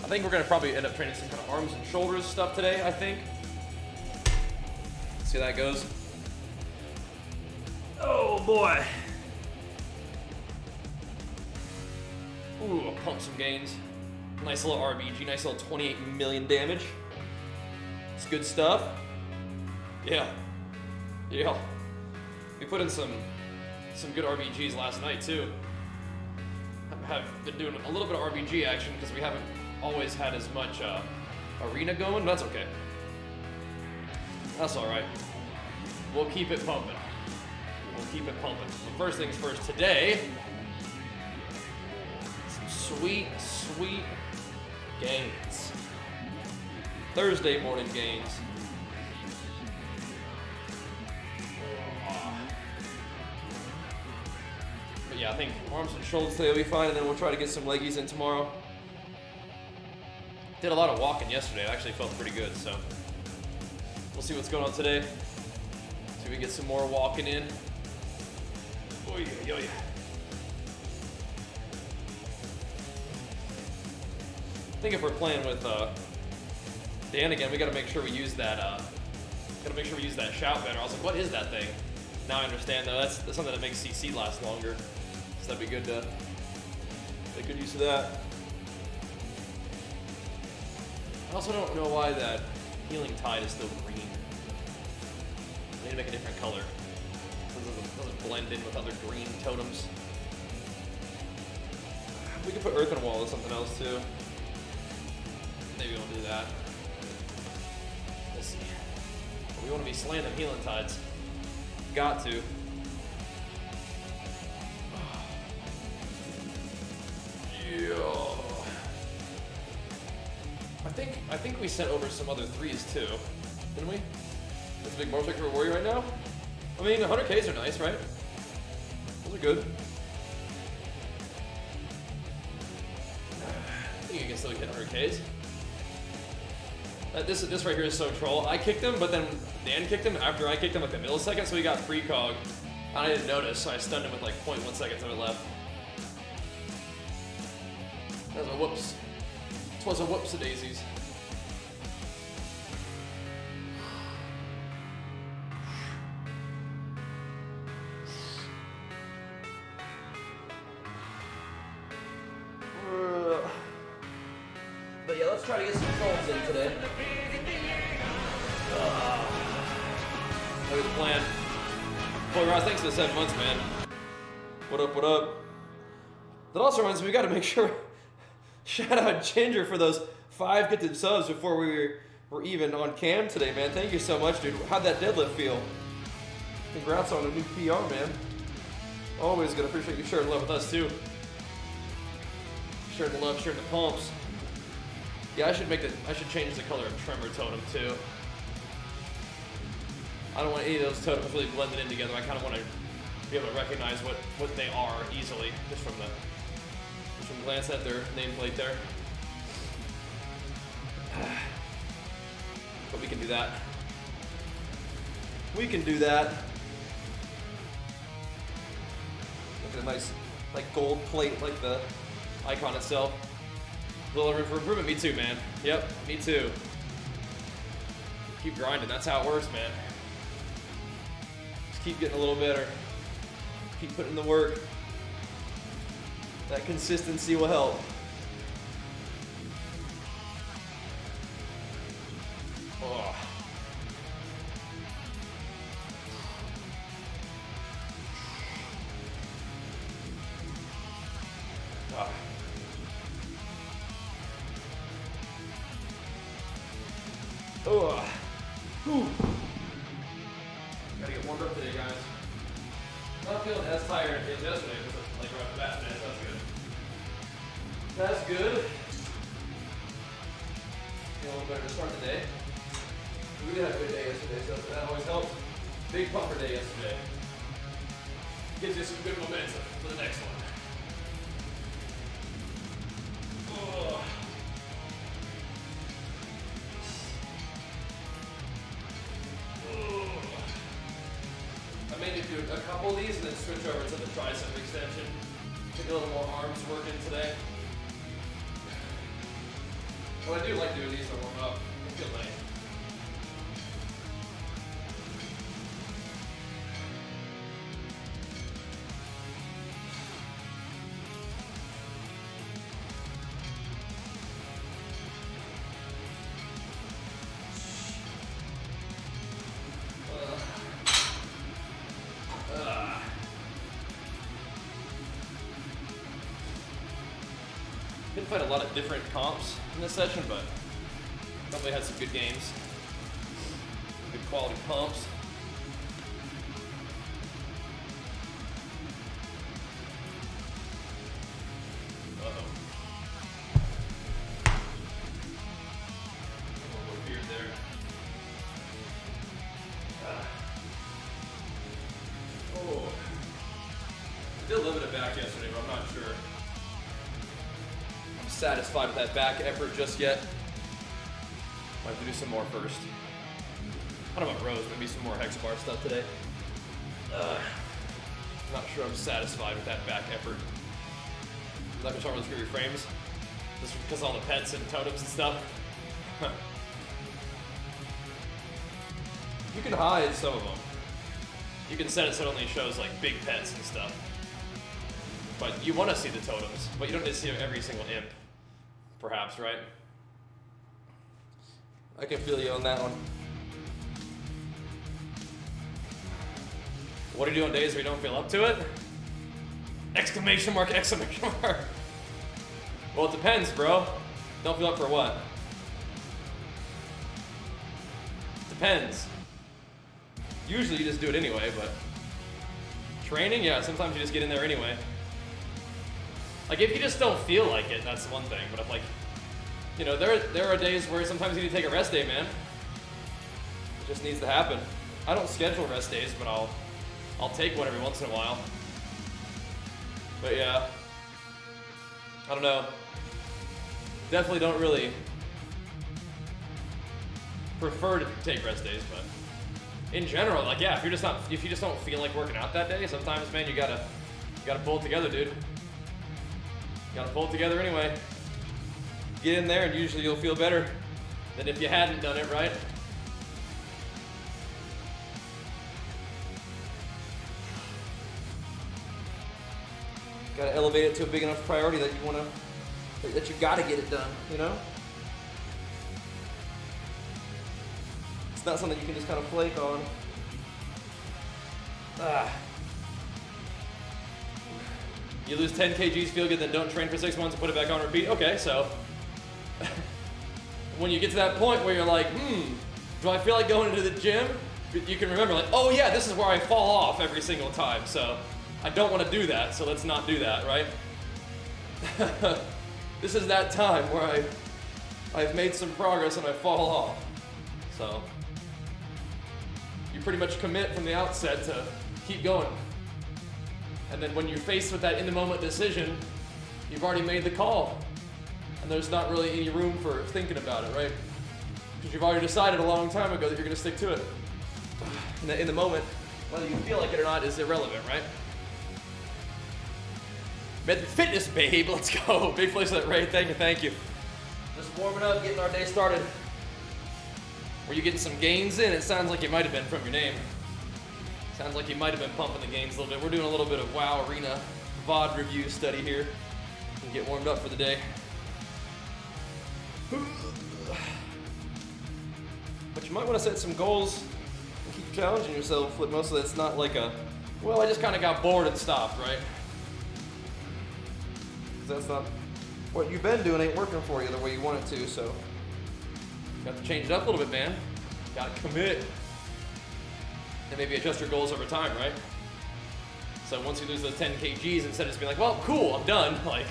I think we're gonna probably end up training some kind of arms and shoulders stuff today, I think. See how that goes. Oh boy. Ooh, I'll pump some gains. Nice little RBG, nice little 28 million damage. It's good stuff. Yeah. Yeah. We put in some good RBGs last night too. Have been doing a little bit of RBG action because we haven't always had as much arena going. That's okay. That's all right. We'll keep it pumping. We'll keep it pumping. But first things first, today, some sweet, sweet gains. Thursday morning gains. But yeah, I think arms and shoulders today will be fine, and then we'll try to get some leggies in tomorrow. Did a lot of walking yesterday. It actually felt pretty good, so we'll see what's going on today. See if we get some more walking in. Oh yeah, yeah, yeah. I think if we're playing with Dan again, we gotta make sure we use that. That shout banner. I was like, what is that thing? Now I understand though. That's something that makes CC last longer. So that'd be good to make good use of that. I also don't know why that healing tide is still green. I need to make a different color. It doesn't blend in with other green totems. We could put Earth and Wall or something else too. Maybe we'll do that. We'll see. But we want to be slaying them healing tides. Got to. Yeah. I think we sent over some other 3s too, didn't we? That's a big motorcycle for a warrior right now. I mean, 100Ks are nice, right? Those are good. I think you can still hit 100Ks. This right here is so troll. I kicked him, but then Dan kicked him after I kicked him like a millisecond, so he got precog. And I didn't notice, so I stunned him with like 0.1 seconds of it left. That was a whoops. This was a whoops-a-daisies. But yeah, let's try to get some trolls in today. That was the plan. Boy, Ross, thanks for the 7 months, man. What up, what up? That also reminds me, we gotta make sure, shout out Ginger for those 5 gifted subs before we were even on cam today, man. Thank you so much, dude. How'd that deadlift feel? Congrats on a new PR, man. Always gonna appreciate you sharing love with us, too. Sharing the love, sharing the pumps. Yeah, I should change the color of Tremor Totem, too. I don't want any of those totems really blended in together. I kind of want to be able to recognize what they are easily, just from glance at their nameplate there. But we can do that. We can do that. Look at a nice, like, gold plate, like the icon itself. A little room for improvement. Me too, man. Yep, me too. Keep grinding. That's how it works, man. Just keep getting a little better. Keep putting in the work. That consistency will help. Oh. Ah. Oh. Whew. Gotta get warmed up today, guys. Not feeling as tired as yesterday, like right off the bat, man. That's good. That's good. Feel a little better to start the day. We did have a good day yesterday, so that always helps. Big pumper day yesterday. Gives you some good momentum for the next one. Oh. I may need to do a couple of these and then switch over to the tricep extension. Get a little more arms working today. Well, I do like doing these to warm up. I feel nice. Didn't fight a lot of different comps in this session, but definitely had some good games. Good quality pumps. Uh-oh. A little weird there. Oh. I did a little bit of back yesterday, but I'm not sure I'm satisfied with that back effort just yet. Might have to do some more first. I don't know about rows, maybe some more hex bar stuff today. Not sure I'm satisfied with that back effort. I'm not gonna start with 3 frames. Just because of all the pets and totems and stuff. You can hide some of them. You can set it so it only shows like big pets and stuff. But you want to see the totems, but you don't need to see every single imp. Perhaps, right? I can feel you on that one. What do you do on days where you don't feel up to it? Exclamation mark, exclamation mark. Well, it depends, bro. Don't feel up for what? Depends. Usually you just do it anyway, but training, yeah, sometimes you just get in there anyway. Like if you just don't feel like it, that's one thing. But if like, you know, there are days where sometimes you need to take a rest day, man. It just needs to happen. I don't schedule rest days, but I'll take one every once in a while. But yeah, I don't know. Definitely don't really prefer to take rest days, but in general, like yeah, if you just don't feel like working out that day, sometimes man, you gotta pull it together, dude. Gotta pull it together anyway. Get in there and usually you'll feel better than if you hadn't done it, right? Gotta elevate it to a big enough priority that that you gotta get it done, you know? It's not something you can just kind of flake on. You lose 10 kgs, feel good, then don't train for 6 months and put it back on repeat. Okay, so when you get to that point where you're like, do I feel like going into the gym? You can remember like, oh yeah, this is where I fall off every single time, so I don't want to do that, so let's not do that, right? This is that time where I've made some progress and I fall off. So you pretty much commit from the outset to keep going. And then when you're faced with that in-the-moment decision, you've already made the call. And there's not really any room for thinking about it, right? Because you've already decided a long time ago that you're gonna stick to it. In the moment, whether you feel like it or not is irrelevant, right? Method Fitness, babe, let's go. Big place for that, Ray, thank you. Just warming up, getting our day started. Were you getting some gains in? It sounds like you might have been from your name. Sounds like you might have been pumping the gains a little bit. We're doing a little bit of WoW Arena VOD review study here. And get warmed up for the day. But you might want to set some goals and keep challenging yourself with most of it's not like a, well, I just kind of got bored and stopped, right? That's not what you've been doing ain't working for you the way you want it to, so you have to change it up a little bit, man. Gotta commit. And maybe adjust your goals over time, right? So once you lose those 10 kgs, instead of just being like, well, cool, I'm done, like,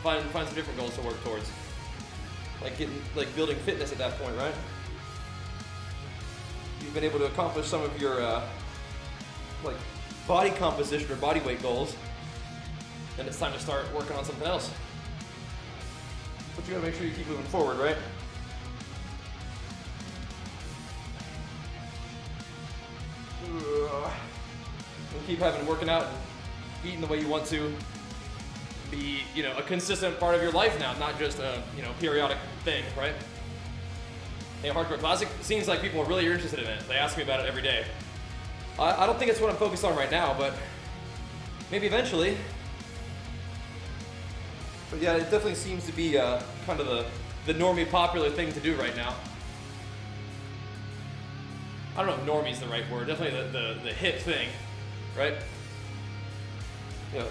find some different goals to work towards. Like building fitness at that point, right? You've been able to accomplish some of your like body composition or body weight goals, then it's time to start working on something else. But you gotta make sure you keep moving forward, right? And keep working out and eating the way you want to. be, you know, a consistent part of your life now, not just a, you know, periodic thing, right? Hey, Hardcore Classic, seems like people are really interested in it. They ask me about it every day. I don't think it's what I'm focused on right now, but maybe eventually. But yeah, it definitely seems to be kind of the normie popular thing to do right now. I don't know if normie's the right word, definitely the hip thing, right? Yeah.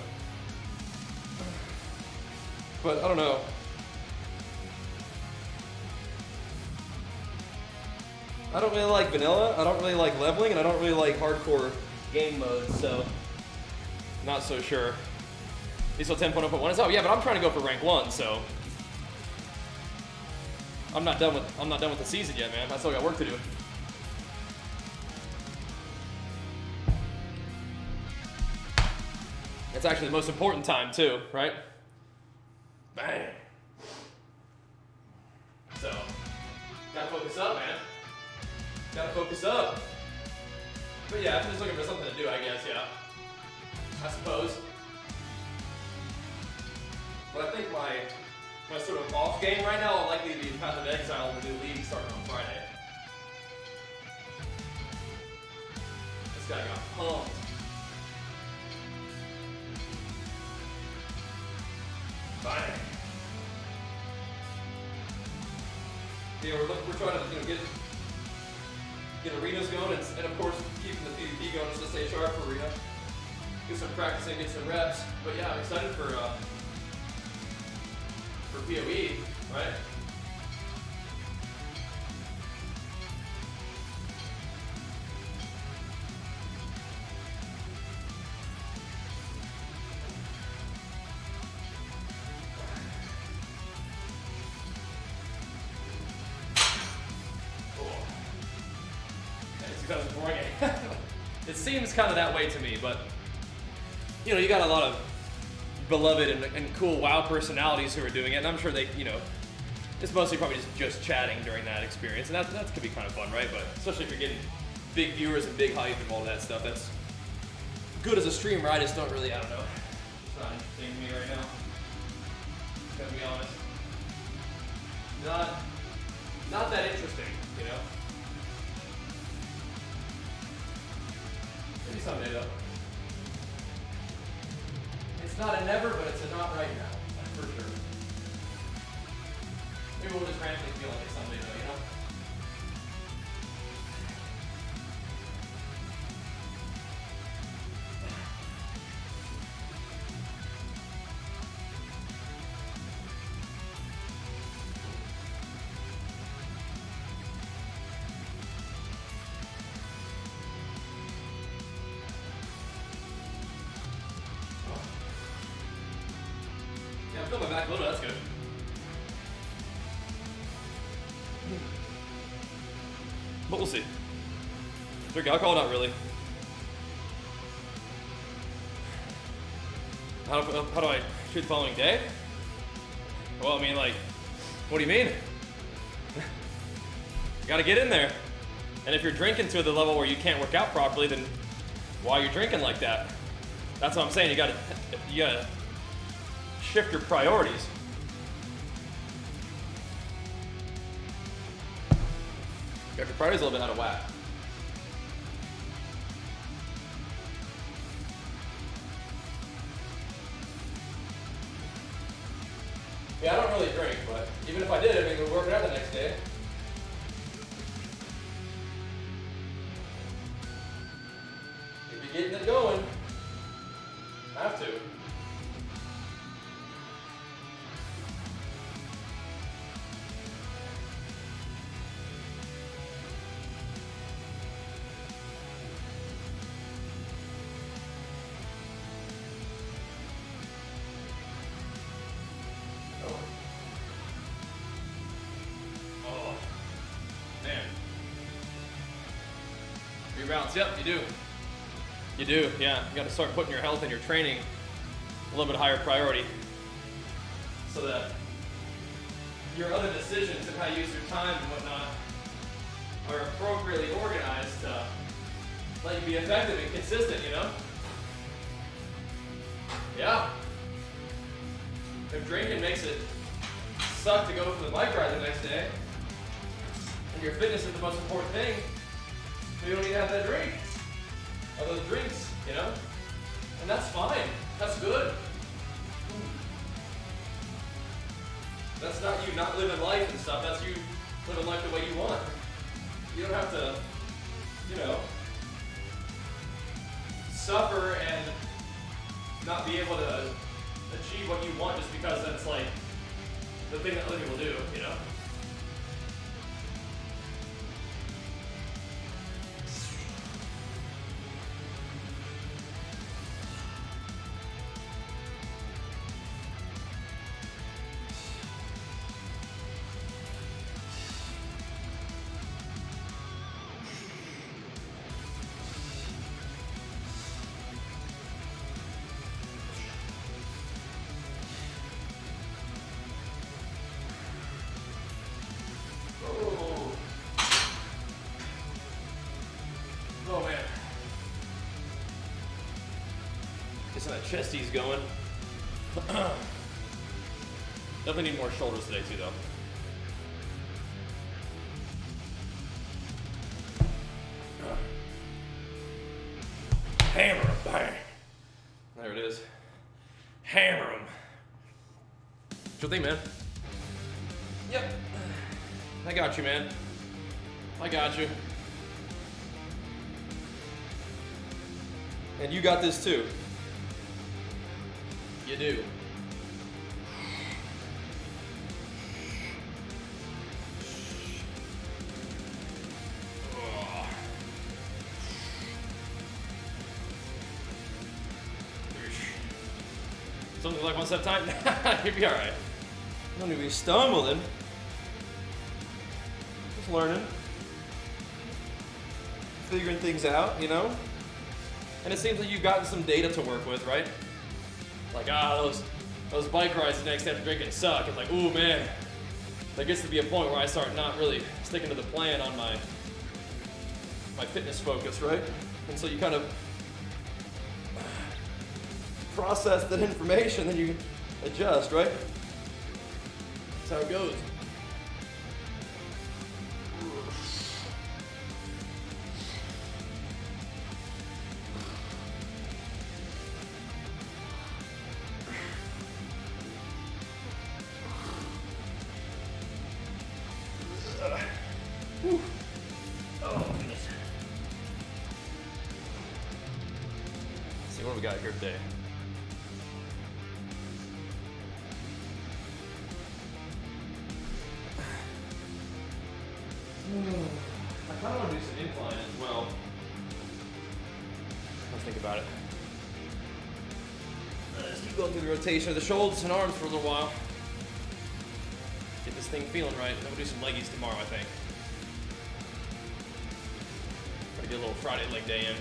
But I don't know. I don't really like vanilla, I don't really like leveling, and I don't really like hardcore game modes, so not so sure. Diesel 10.0.1 is, oh yeah, but I'm trying to go for rank 1, so I'm not done with the season yet, man. I still got work to do. It's actually the most important time too, right? Bang. So, gotta focus up, man. Gotta focus up. But yeah, I'm just looking for something to do, I guess, yeah. I suppose. But I think my sort of off game right now will likely be Path of Exile, the new league starting on Friday. This guy got pumped. Bang. Yeah, we're trying to, you know, get arenas going and of course keeping the PvP going just to stay sharp for arena. Do some practicing, get some reps. But yeah, I'm excited for PoE, right? It seems kind of that way to me, but you know, you got a lot of beloved and cool WoW personalities who are doing it, and I'm sure they, you know, it's mostly probably just chatting during that experience, and that could be kind of fun, right? But especially if you're getting big viewers and big hype and all that stuff, that's good as a streamer. I just don't really, I don't know. It's not interesting to me right now. Gotta be honest. Not that interesting, you know? Maybe someday though. It's not a never, but it's a not right now, for sure. Maybe we'll just randomly feel like it's someday though, you know? I feel my back a little bit, that's good. But we'll see. Drink alcohol? Not really. How do I treat the following day? Well, I mean, like, what do you mean? You gotta get in there. And if you're drinking to the level where you can't work out properly, then why are you drinking like that? That's what I'm saying. You gotta shift your priorities. Got your priorities a little bit out of whack. Yeah, I don't really drink, but even if I did, I mean, we're working out the next day. If you're getting it going, have to. Rounds. Yep, you do. You do, yeah. You got to start putting your health and your training a little bit higher priority so that your other decisions and how you use your time and whatnot are appropriately organized to let you be effective and consistent, you know? Yeah. If drinking makes it suck to go for the bike ride the next day, and your fitness is the most important thing, you don't need to have that drink. Or those drinks, you know? And that's fine. That's good. That's not you not living life and stuff. That's you living life the way you want. You don't have to, you know, suffer and not be able to achieve what you want just because that's like the thing that other people do, you know? Oh man. Guessing that chesties going. Definitely need more shoulders today too though. Hammer 'em, bang. There it is. Hammer 'em. What you think, man? Yep. I got you, man. I got you. And you got this too. You do. Something like one step time? You'll be alright. You don't need to be stumbling. Just learning. Figuring things out, you know? And it seems like you've gotten some data to work with, right? Like, those bike rides the next day after drinking suck. It's like, ooh man, there gets to be a point where I start not really sticking to the plan on my fitness focus, right? And so you kind of process that information, then you adjust, right? That's how it goes. Oh, goodness. Let's see what we got here today. I kind of want to do some incline as well. Let's think about it. Let's keep going through the rotation of the shoulders and arms for a little while. Get this thing feeling right. Then we'll do some leggies tomorrow, I think. Try to get a little Friday leg day in.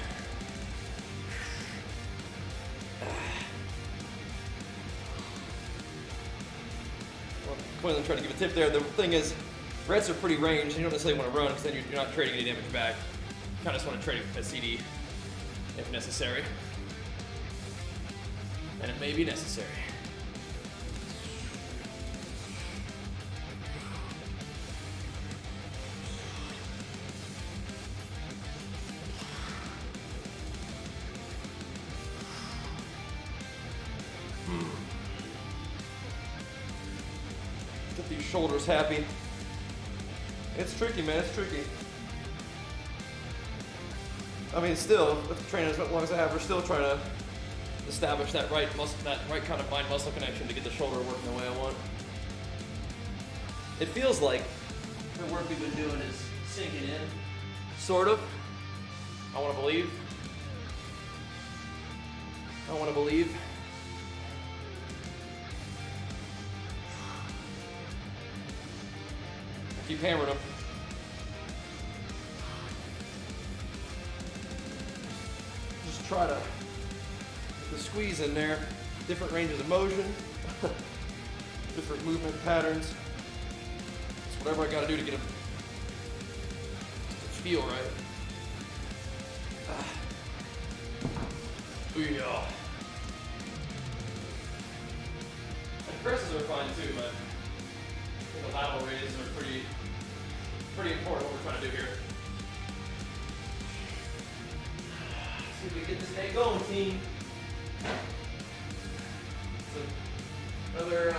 Well, Quinlan tried to give a tip there. The thing is, reps are pretty ranged. You don't necessarily want to run because then you're not trading any damage back. You kind of just want to trade a CD if necessary. And it may be necessary. Get these shoulders happy. It's tricky, man, it's tricky. I mean, still, with training as long as I have, we're still trying to establish that right kind of mind-muscle connection to get the shoulder working the way I want. It feels like the work we've been doing is sinking in, sort of. I want to believe. Keep hammering them. Just try to get the squeeze in there. Different ranges of motion, different movement patterns. It's whatever I got to do to get them to feel right. Yeah. The presses are fine too, but the lateral raises are pretty important what we're trying to do here. Let's see if we can get this day going, team. So another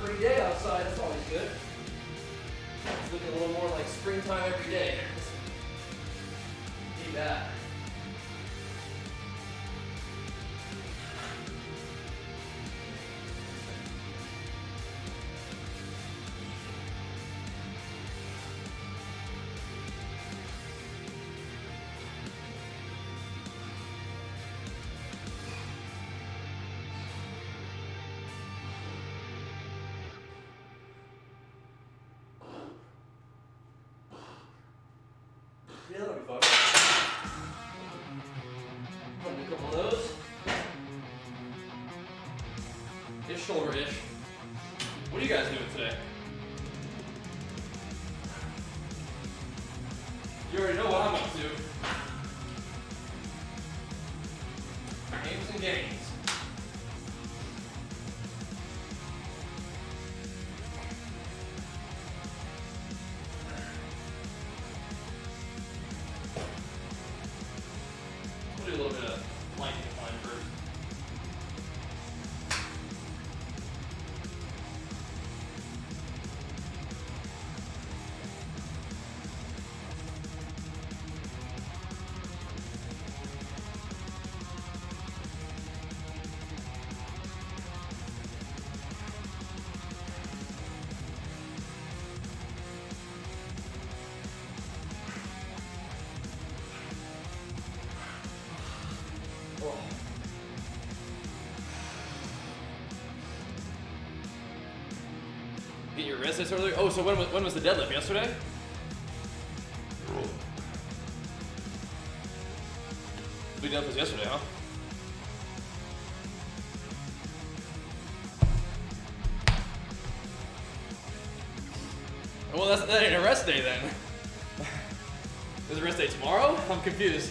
pretty day outside. That's always good. It's looking a little more like springtime every day. Need that. Yeah, that'll be fun. Put a couple of those. It's shoulder-ish. What are you guys doing today? You already know what I'm up to. Games and gains. We'll do a little bit of light incline first. Get your rest earlier? Oh, so when was the deadlift? Yesterday? Big deadlift was yesterday, huh? Well, that ain't a rest day then. Is a rest day tomorrow? I'm confused.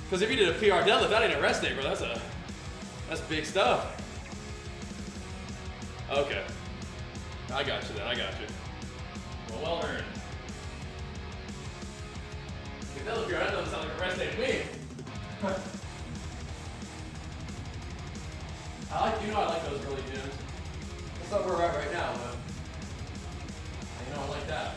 Because if you did a PR deadlift, that ain't a rest day, bro. That's big stuff. Okay. I got you then, I got you. Well earned. If that look good, that doesn't sound like a rest day to me. I like those early gyms. That's not where we're at right now, but I like that.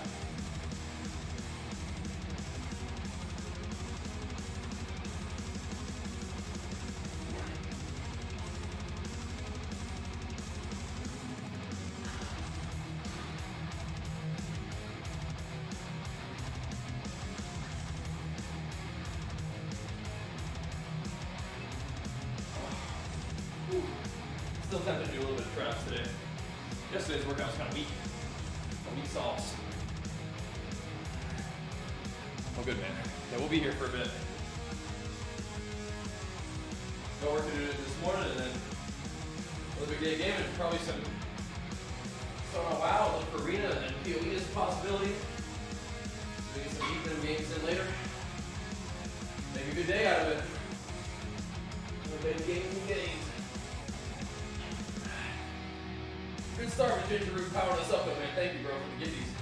Still tempted to do a little bit of traps today. Yesterday's workout was kind of weak. Weak sauce. Oh, good, man. Yeah, we'll be here for a bit. Got work to do this morning, and then another big day of gaming. Probably some start on WoW, look for arena, and PoE is a possibility. Maybe some evening games in later. Make a good day out of it. A little bit of games and games. Good start with Ginger Root powering us up, man. Thank you, bro, for the gifties.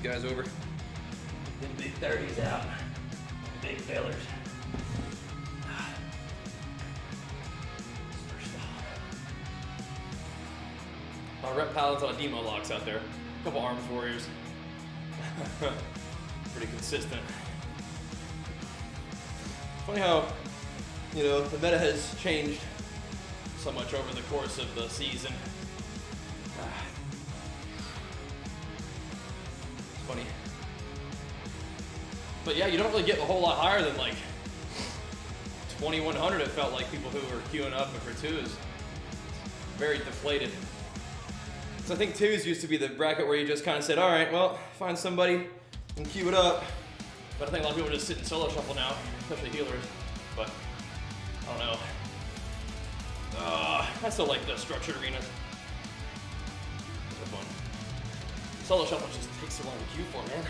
Guys over. Them big 30s out. Big fellers. Rep paladins on demo locks out there. A couple arms warriors. Pretty consistent. Funny how, the meta has changed so much over the course of the season. Funny. But yeah, you don't really get a whole lot higher than like 2,100. It felt like people who were queuing up for twos. Very deflated. So I think twos used to be the bracket where you just kind of said, all right, well, find somebody and queue it up. But I think a lot of people just sit in solo shuffle now, especially healers. But I don't know. I still like the structured arenas. Those are fun. Solo shuffle just takes so long to queue for, man.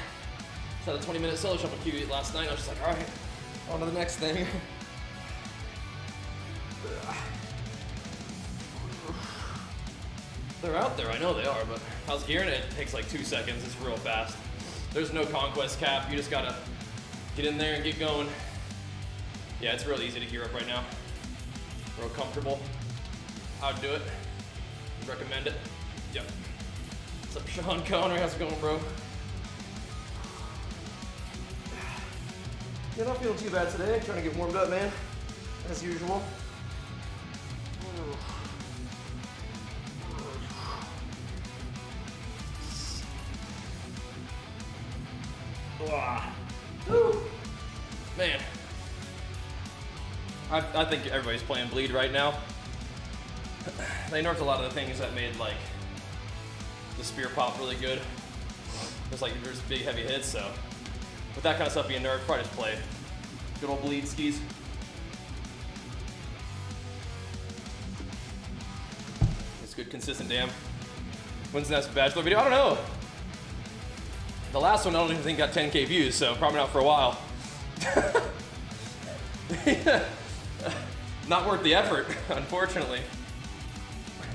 Just had a 20-minute solo shuffle queue last night. I was just like, all right, on to the next thing. They're out there, I know they are, but how's gearing it? It takes like 2 seconds, it's real fast. There's no conquest cap, you just gotta get in there and get going. Yeah, it's real easy to gear up right now. Real comfortable. I'd do it. Recommend it. Yep. What's up, Sean Connery? How's it going, bro? You're not feeling too bad today. Trying to get warmed up, man. As usual. Man, I think everybody's playing Bleed right now. They nerfed a lot of the things that made like the spear pop really good. There's big heavy hits, so with that kind of stuff being nerfed, probably just play good old Bleed skis. It's good consistent damn. When's the next Bachelor video? I don't know. The last one I don't even think got 10K views, so probably not for a while. Not worth the effort, unfortunately.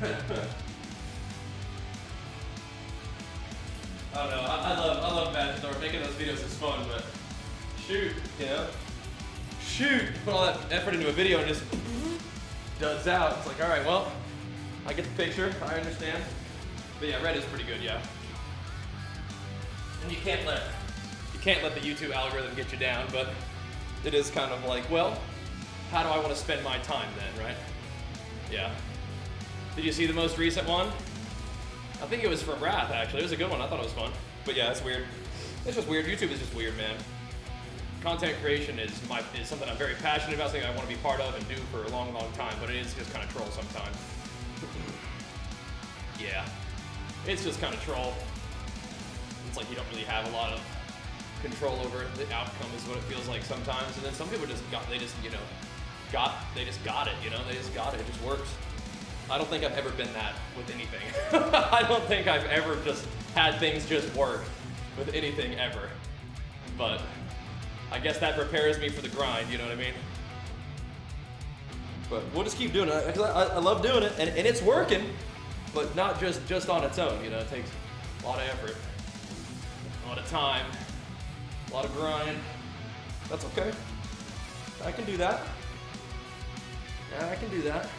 I don't know, I love Bachelor. Making those videos is fun, but shoot, you know? Shoot! Put all that effort into a video and just duds out. It's like, alright, well, I get the picture, I understand. But yeah, red is pretty good, yeah. And you can't let the YouTube algorithm get you down, but it is kind of like, well, how do I want to spend my time then, right? Yeah. Did you see the most recent one? I think it was from Wrath, actually. It was a good one. I thought it was fun. But yeah, it's weird. It's just weird. YouTube is just weird, man. Content creation is something I'm very passionate about, something I want to be part of and do for a long, long time, but it is just kind of troll sometimes. Yeah. It's just kind of troll. It's like you don't really have a lot of control over the outcome is what it feels like sometimes. And then some people just got it, you know. They just got it, it just works. I don't think I've ever been that with anything. I don't think I've ever just had things just work with anything ever. But I guess that prepares me for the grind, you know what I mean? But we'll just keep doing it, because I love doing it, and it's working, but not just on its own, you know, it takes a lot of effort, a lot of time, a lot of grind. That's okay. I can do that. Yeah, I can do that.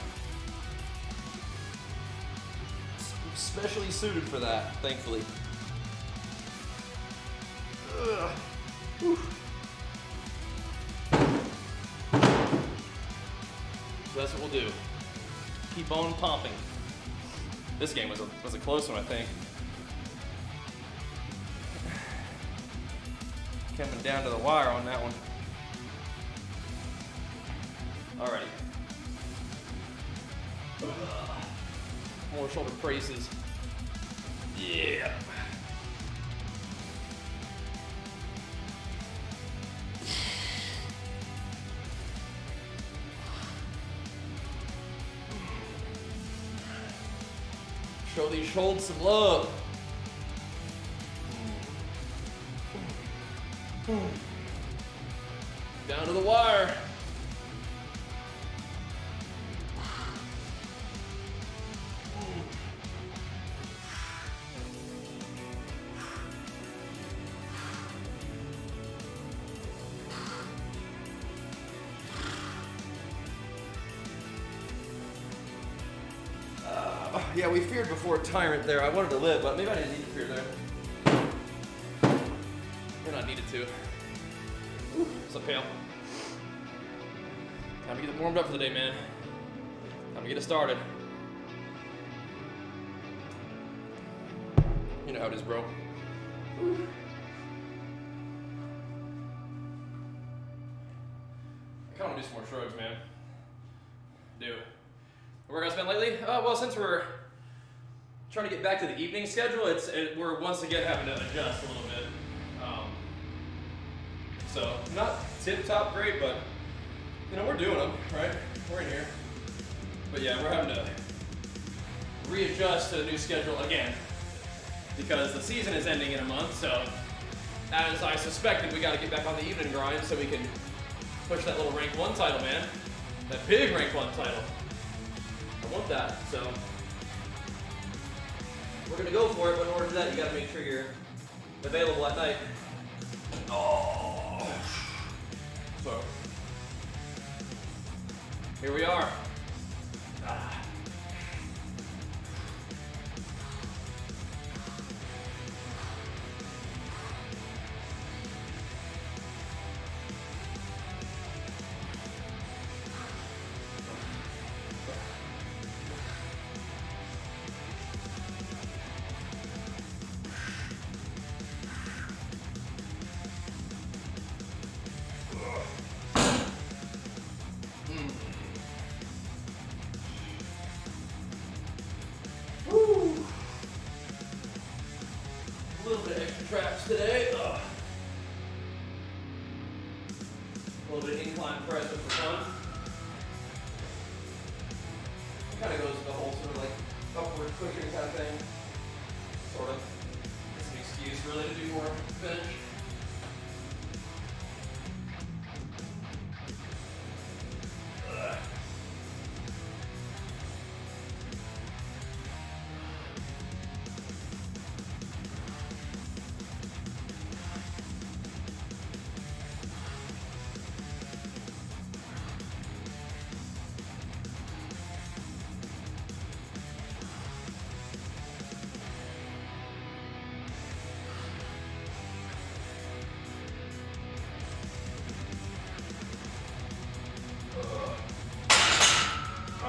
Especially suited for that, thankfully. Ugh. Whew. So that's what we'll do. Keep on pumping. This game was a close one, I think. Coming down to the wire on that one. Alrighty. More shoulder braces. Yeah. Show these shoulders some love. Down to the wire. Yeah, we feared before Tyrant there. I wanted to live, but maybe I didn't need to fear there. And I needed to. What's up, Pale? Time to get warmed up for the day, man. Time to get it started. You know how it is, bro. kind of do some more shrugs, man. Do. The workouts been lately? Well, since we're trying to get back to the evening schedule, we're once again having to adjust a little bit. So not tip-top great, but you know, we're doing them, right? We're in here. But yeah, we're having to readjust to the new schedule again because the season is ending in a month. So as I suspected, we got to get back on the evening grind so we can push that little rank 1 title, man. That big rank 1 title. I want that, so we're gonna go for it, but in order to do that, you gotta make sure you're available at night. Oh. So, here we are. A little bit of extra traps today. A little bit of incline press just for fun. It kind of goes with the whole sort of like upward pushing kind of thing. Sort of. It's an excuse really to do more bench.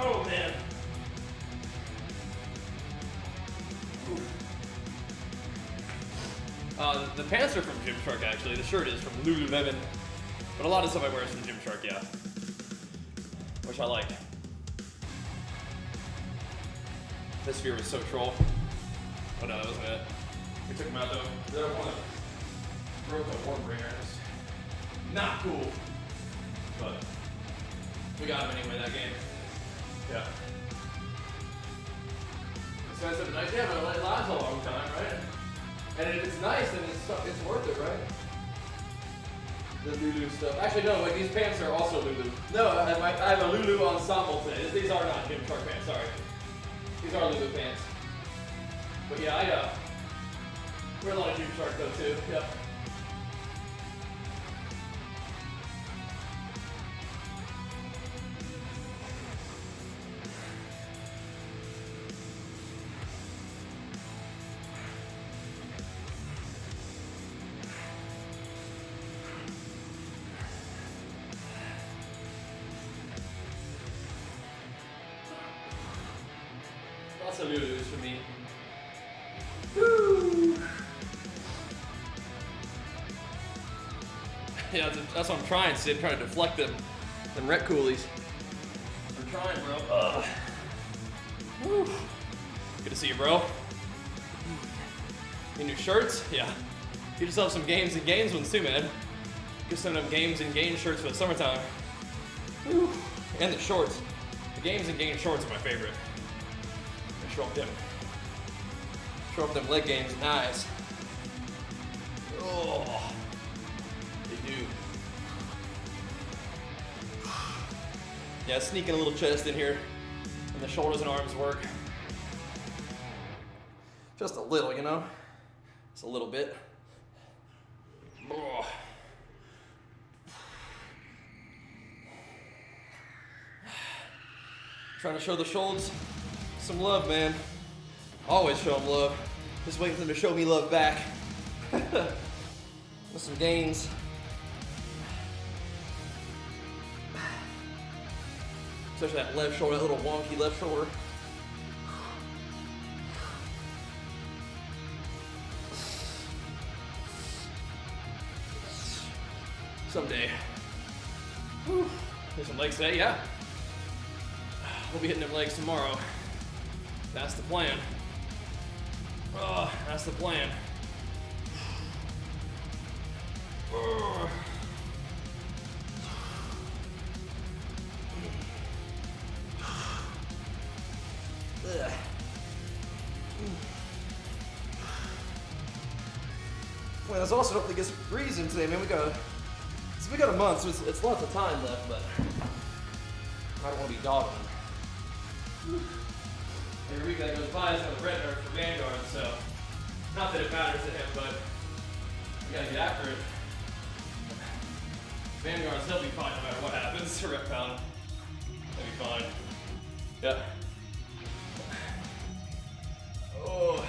Oh man. The pants are from Gymshark actually. The shirt is from Lululemon. But a lot of stuff I wear is from Gymshark, yeah. Which I like. This sphere was so troll. Oh no, that wasn't it. We took him out though. The other one broke a Warbringer. Not cool. But we got him anyway that game. Yeah. Expensive and nice, yeah, but it lasts a long time, right? And if it's nice, then it's worth it, right? The Lulu stuff. Actually, no, like these pants are also Lulu. No, I have a Lulu ensemble today. These are not Gymshark pants, sorry. These are Lulu pants. But yeah, I wear a lot of Gymshark though too. Yep. Lots of Lulus for me. Woo! Yeah, that's what I'm trying, Sid. I'm trying to deflect them rec coolies. I'm trying, bro. Woo. Good to see you, bro. Any new shirts? Yeah. Get yourself some games and gains ones too, man. Get some of them games and gain shirts for the summertime. Woo. And the shorts. The games and gain shorts are my favorite. Show up them leg gains, nice. Oh, they do. Yeah, sneaking a little chest in here, and the shoulders and arms work. Just a little, you know? Just a little bit. Oh. Trying to show the shoulders some love, man. Always show them love. Just waiting for them to show me love back. With some gains. Especially that left shoulder, that little wonky left shoulder. Someday. Whew. say, yeah. We'll be hitting them legs tomorrow. That's the plan. Oh, that's the plan. Oh. Well, let's also hopefully get some breeze in today, man. We got a month, so it's lots of time left, but I don't want to be dogging. Every week that goes by is another red nerd for Vanguard, so not that it matters to him, but we gotta get after it. Vanguards, he'll be fine no matter what happens. Rep pound, he'll be fine. Yeah. Oh.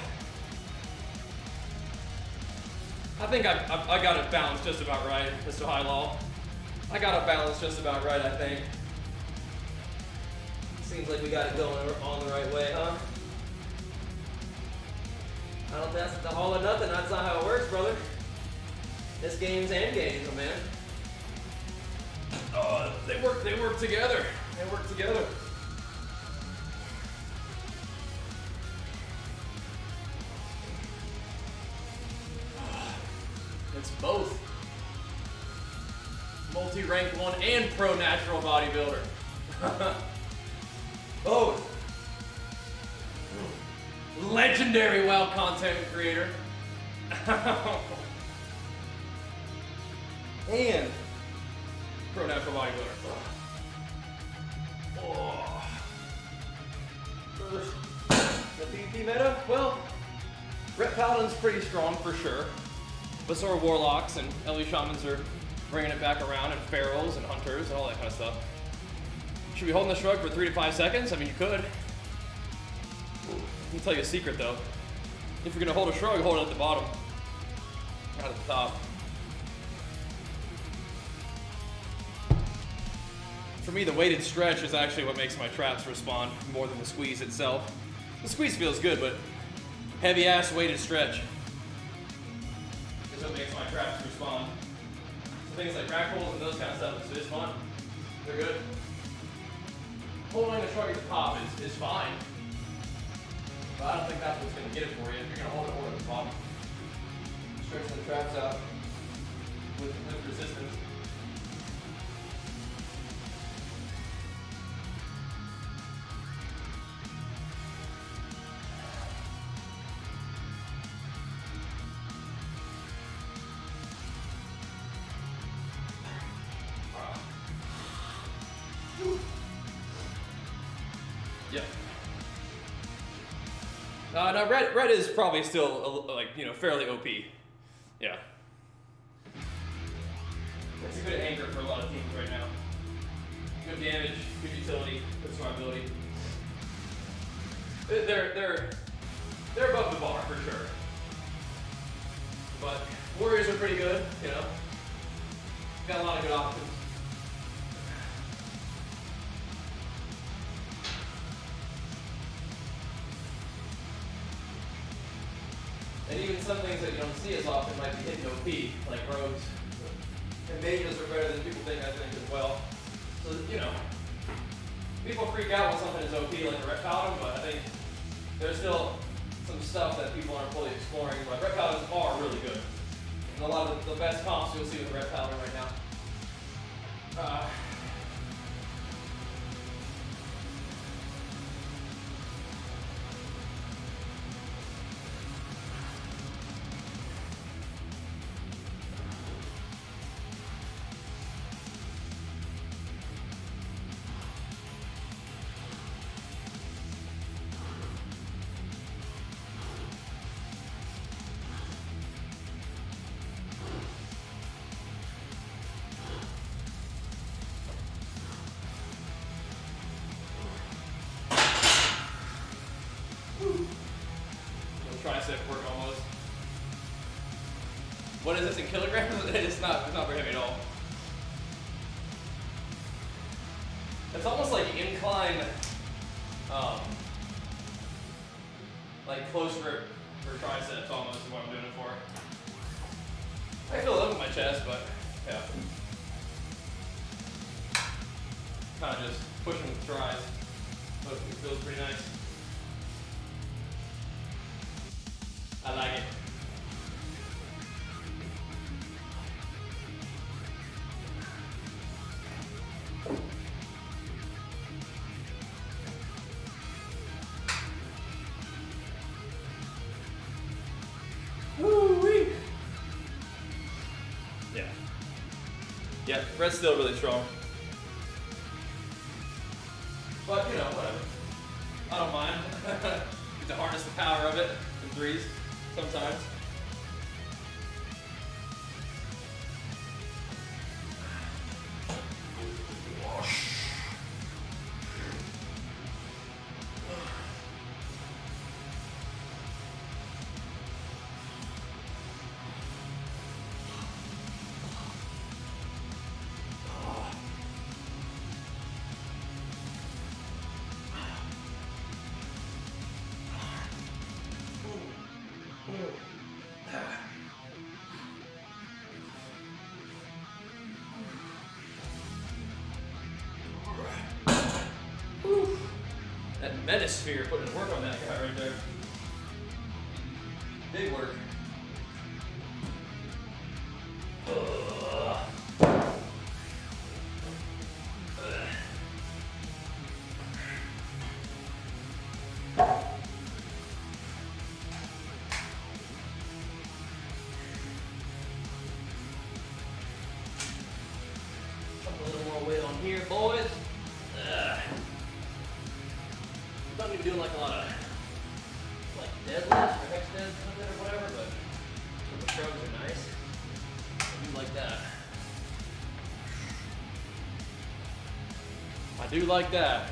I think I got it balanced just about right, Mr. High-Law. I got it balanced just about right, I think. Seems like we got it going on the right way, huh? I don't think that's the all or nothing. That's not how it works, brother. It's games and games, oh man. Oh, they work together. They work together. It's both. Multi-ranked one and pro natural bodybuilder. Both. Legendary WoW content creator. And pro natural bodybuilder. Oh. The PvP meta? Well, Rep Paladin's pretty strong for sure. But so are Warlocks, and LE Shamans are bringing it back around, and Pharaohs and Hunters and all that kind of stuff. Should we hold the shrug for 3 to 5 seconds? I mean, you could. Let me tell you a secret though. If you're gonna hold a shrug, hold it at the bottom, not at the top. For me, the weighted stretch is actually what makes my traps respond more than the squeeze itself. The squeeze feels good, but heavy ass weighted stretch is what makes my traps respond. So things like rack pulls and those kind of stuff is fun. They're good. Holding the shrug at the top is fine. But I don't think that's what's going to get it for you. If you're going to hold it at the bottom. Stretching the traps out with resistance. Yep. No, red is probably still like, you know, fairly OP. Yeah. It's a good anchor for a lot of teams right now. Good damage, good utility, good survivability. They're above the bar for sure. But Warriors are pretty good, you know. Got a lot of good options. And even some things that you don't see as often might be hitting OP, like rogues. And mages are better than people think, I think, as well. So, you know, people freak out when something is OP, like a Rep Paladin, but I think there's still some stuff that people aren't fully exploring. But Rep Paladins are really good. And a lot of the best comps you'll see with Rep Paladin right now. Tricep work almost. What is this in kilograms? It's not very heavy at all. It's almost like incline, like close grip for triceps almost is what I'm doing it for. I feel it up in my chest, but yeah. kind of just pushing with tries. But it feels pretty nice. I like it. Woo-wee. Yeah. Yeah, red's still really strong. But, you know, whatever. I don't mind. Get to harness the power of it in threes sometimes. That metasphere putting in work on that guy right there. Big work. A little more weight on here, boys. I'm not even doing like a lot of like deadlifts or hex deads or whatever, but the shrugs are nice. I do like that. I do like that.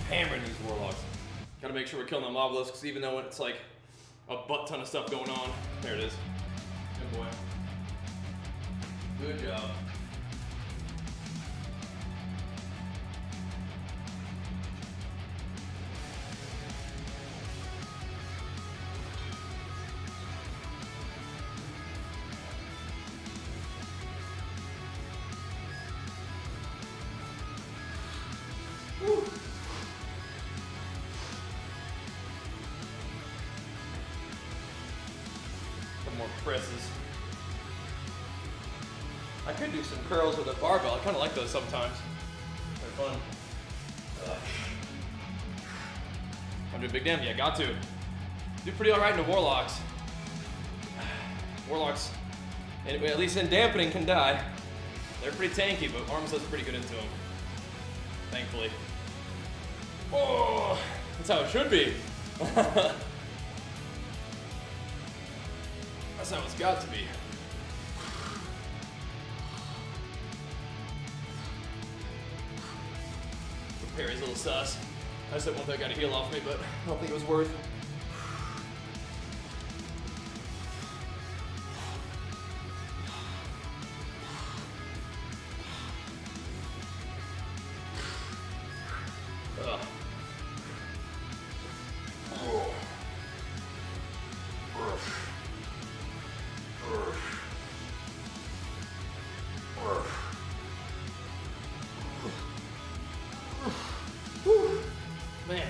Hammering these warlocks. Gotta make sure we're killing them obelisks, even though it's like a butt ton of stuff going on. There it is. Good boy. Good job. Woo. Some more presses. I could do some curls with a barbell. I kind of like those sometimes. They're fun. I'm doing big damage. Yeah, got to. Do pretty alright in the warlocks. Warlocks, at least in dampening, can die. They're pretty tanky, but arms does pretty good into them. Thankfully. Oh, that's how it should be. That's how it's got to be. Perry's a little sus. I just didn't want that guy to heal off me, but I don't think it was worth. Man.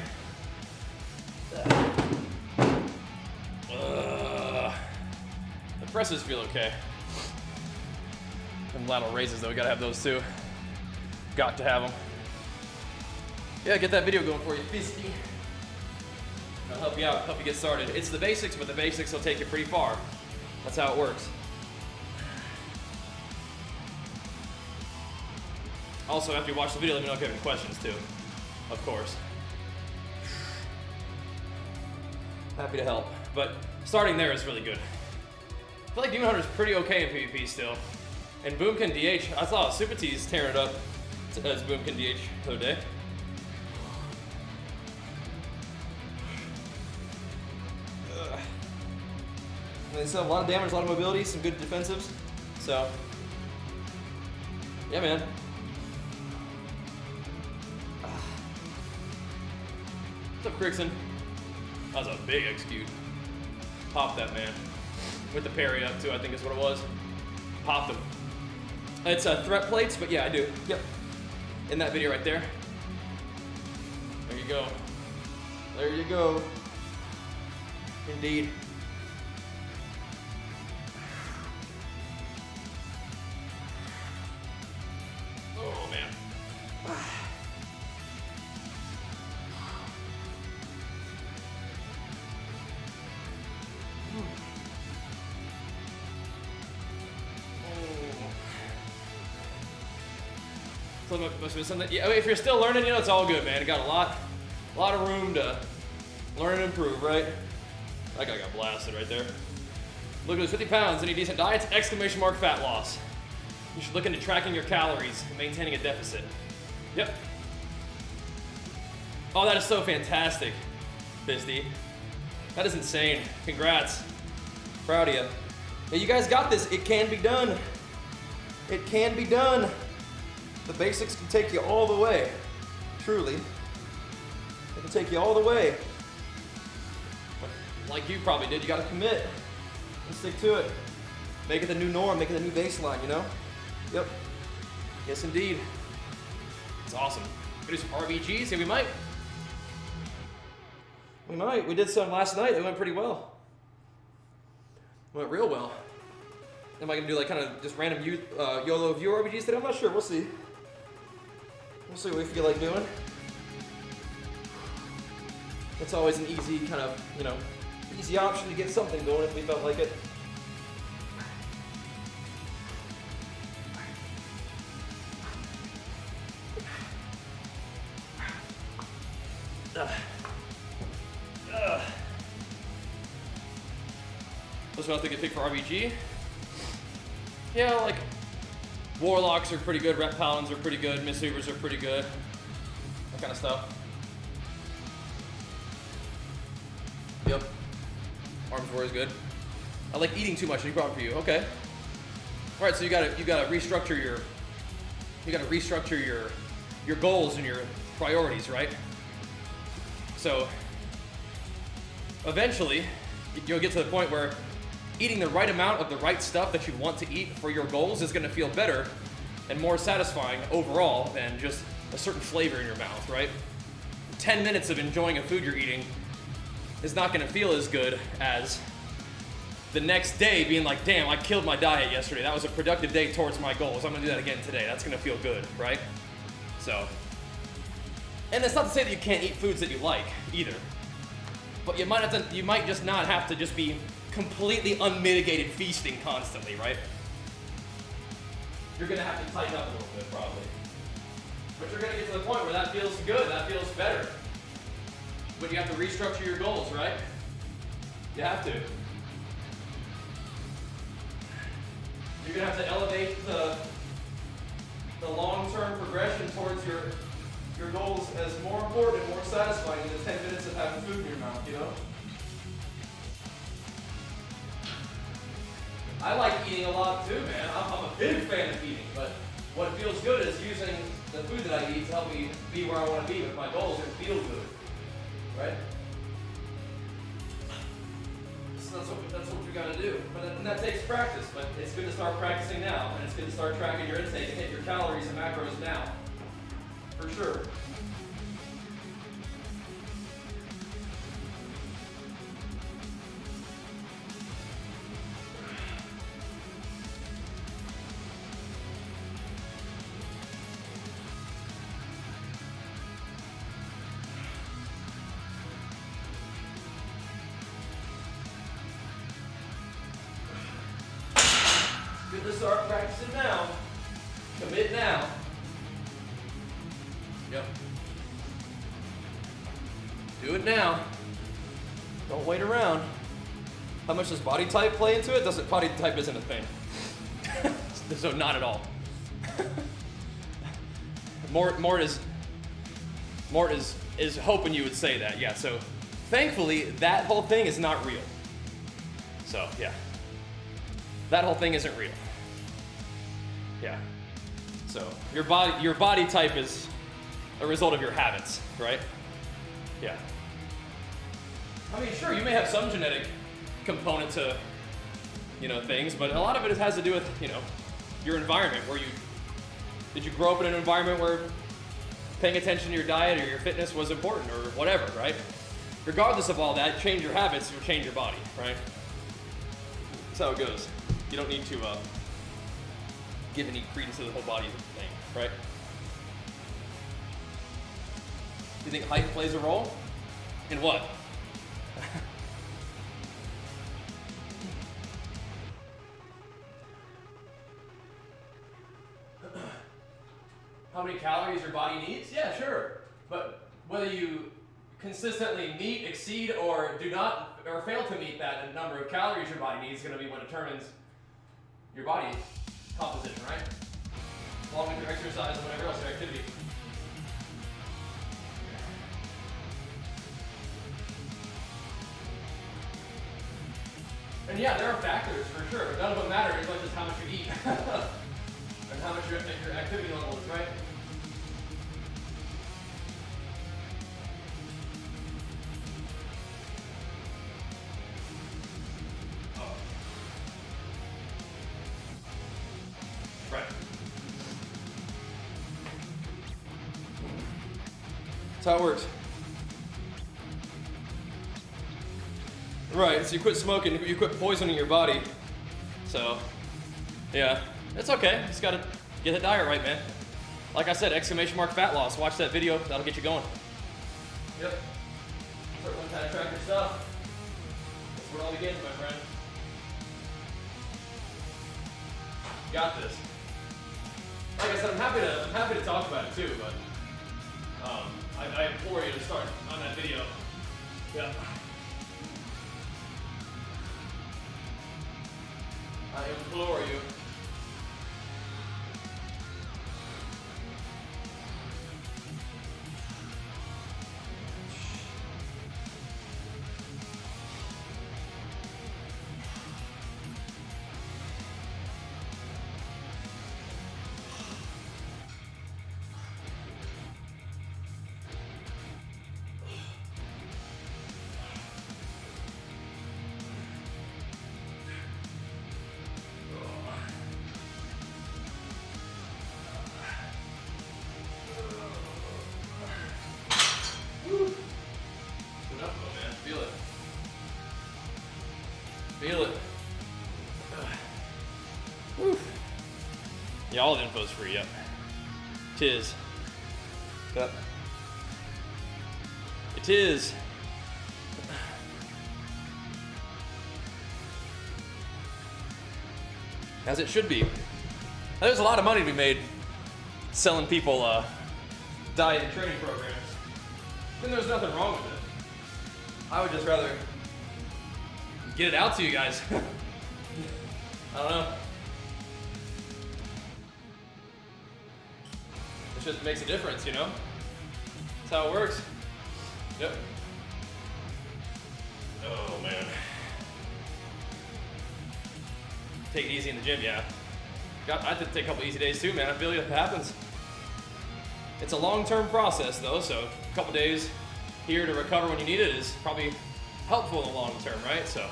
The presses feel okay. Them lateral raises though, we gotta have those too. Got to have them. Yeah, get that video going for you, Fisty. I'll help you out, help you get started. It's the basics, but the basics will take you pretty far. That's how it works. Also, after you watch the video, let me know if you have any questions too. Of course. Happy to help. But starting there is really good. I feel like Demon Hunter's pretty okay in PvP still. And Boomkin DH, I saw Super T's tearing it up as Boomkin DH the other day. They still have a lot of damage, a lot of mobility, some good defensives. So, yeah, man. What's up, Crixon? That was a big execute. Pop that, man. with the parry up too, I think is what it was. Popped them. It's threat plates, but yeah, I do. Yep. In that video right there. There you go. There you go. Indeed. Oh, man. So must have been something. Yeah, I mean, if you're still learning, you know, it's all good, man. You got a lot of room to learn and improve, right? That guy got blasted right there. Look at those 50 pounds. Any decent diets? Exclamation mark fat loss. You should look into tracking your calories and maintaining a deficit. Yep. Oh, that is so fantastic, Bizdy. That is insane. Congrats. Proud of you. Yeah, you guys got this. It can be done. It can be done. The basics can take you all the way. Truly. They can take you all the way. Like you probably did, you gotta commit and stick to it. Make it the new norm, make it the new baseline, you know? Yep. Yes, indeed. It's awesome. Gonna do some RBGs? Yeah, we might. We might. We did some last night. They went pretty well. Went real well. Am I gonna do like kind of just random YOLO view RBGs today? I'm not sure. We'll see. We'll see what we feel like doing. It's always an easy kind of, you know, easy option to get something going if we felt like it. What's about to get picked for RBG? Yeah, like Warlocks are pretty good, Rep Paladins are pretty good, Mistweavers are pretty good. That kind of stuff. Yep. Arms War is good. I like eating too much. Any problem for you? Okay. All right. So you gotta restructure your goals and your priorities, right? So eventually you'll get to the point where eating the right amount of the right stuff that you want to eat for your goals is going to feel better and more satisfying overall than just a certain flavor in your mouth, right? 10 minutes of enjoying a food you're eating is not going to feel as good as the next day being like, damn, I killed my diet yesterday. That was a productive day towards my goals. I'm going to do that again today. That's going to feel good, right? So, and that's not to say that you can't eat foods that you like either. But you might just not have to just be completely unmitigated feasting constantly, right? You're gonna have to tighten up a little bit, probably. But you're gonna get to the point where that feels good, that feels better. But you have to restructure your goals, right? You have to. You're gonna have to elevate the long-term progression towards your goals as more important and more satisfying than the 10 minutes of having food in your mouth, you know? I like eating a lot too, man. I'm a big fan of eating, but what feels good is using the food that I eat to help me be where I want to be with my goals and feel good, right? So that's what you got to do. And that takes practice, but it's good to start practicing now, and it's good to start tracking your intake and hit your calories and macros now, for sure. Good to start practicing now. Commit now. Yep. Do it now. Don't wait around. How much does body type play into it? Body type isn't a thing. So not at all. Mort is hoping you would say that. Yeah, so thankfully that whole thing is not real. So yeah. That whole thing isn't real. Yeah. So your body type is a result of your habits, right? Yeah. I mean, sure, you may have some genetic component to things, but a lot of it has to do with, your environment. Did you grow up in an environment where paying attention to your diet or your fitness was important or whatever, right? Regardless of all that, change your habits, you'll change your body, right? That's how it goes. You don't need to give any credence to the whole body thing, right? Do you think height plays a role? In what? How many calories your body needs? Yeah, sure. But whether you consistently meet, exceed, or do not, or fail to meet that number of calories your body needs is going to be what determines your body composition, right? Along with your exercise and whatever else, your activity. And yeah, there are factors for sure, but none of them matter as much as how much you eat. And how much your activity level is, right? Oh. Right. That's how it works. Right, so you quit smoking, you quit poisoning your body. So, yeah. It's okay, just gotta get the diet right, man. Like I said, ! Fat loss. Watch that video, that'll get you going. Yep. Start learning how to track your stuff. That's where it all begins, my friend. You got this. Like I said, I'm happy to talk about it too, but I implore you to start on that video. Yeah. I implore you. Feel it. Whew. Yeah, all the info's free, yep. Tis. Yep. It is. As it should be. There's a lot of money to be made selling people diet and training programs. And there's nothing wrong with it. I would just rather get it out to you guys. I don't know. It just makes a difference, That's how it works. Yep. Oh, man. Take it easy in the gym, yeah. I have to take a couple easy days too, man. I feel like it happens. It's a long-term process, though, so a couple days here to recover when you need it is probably helpful in the long term, right? So,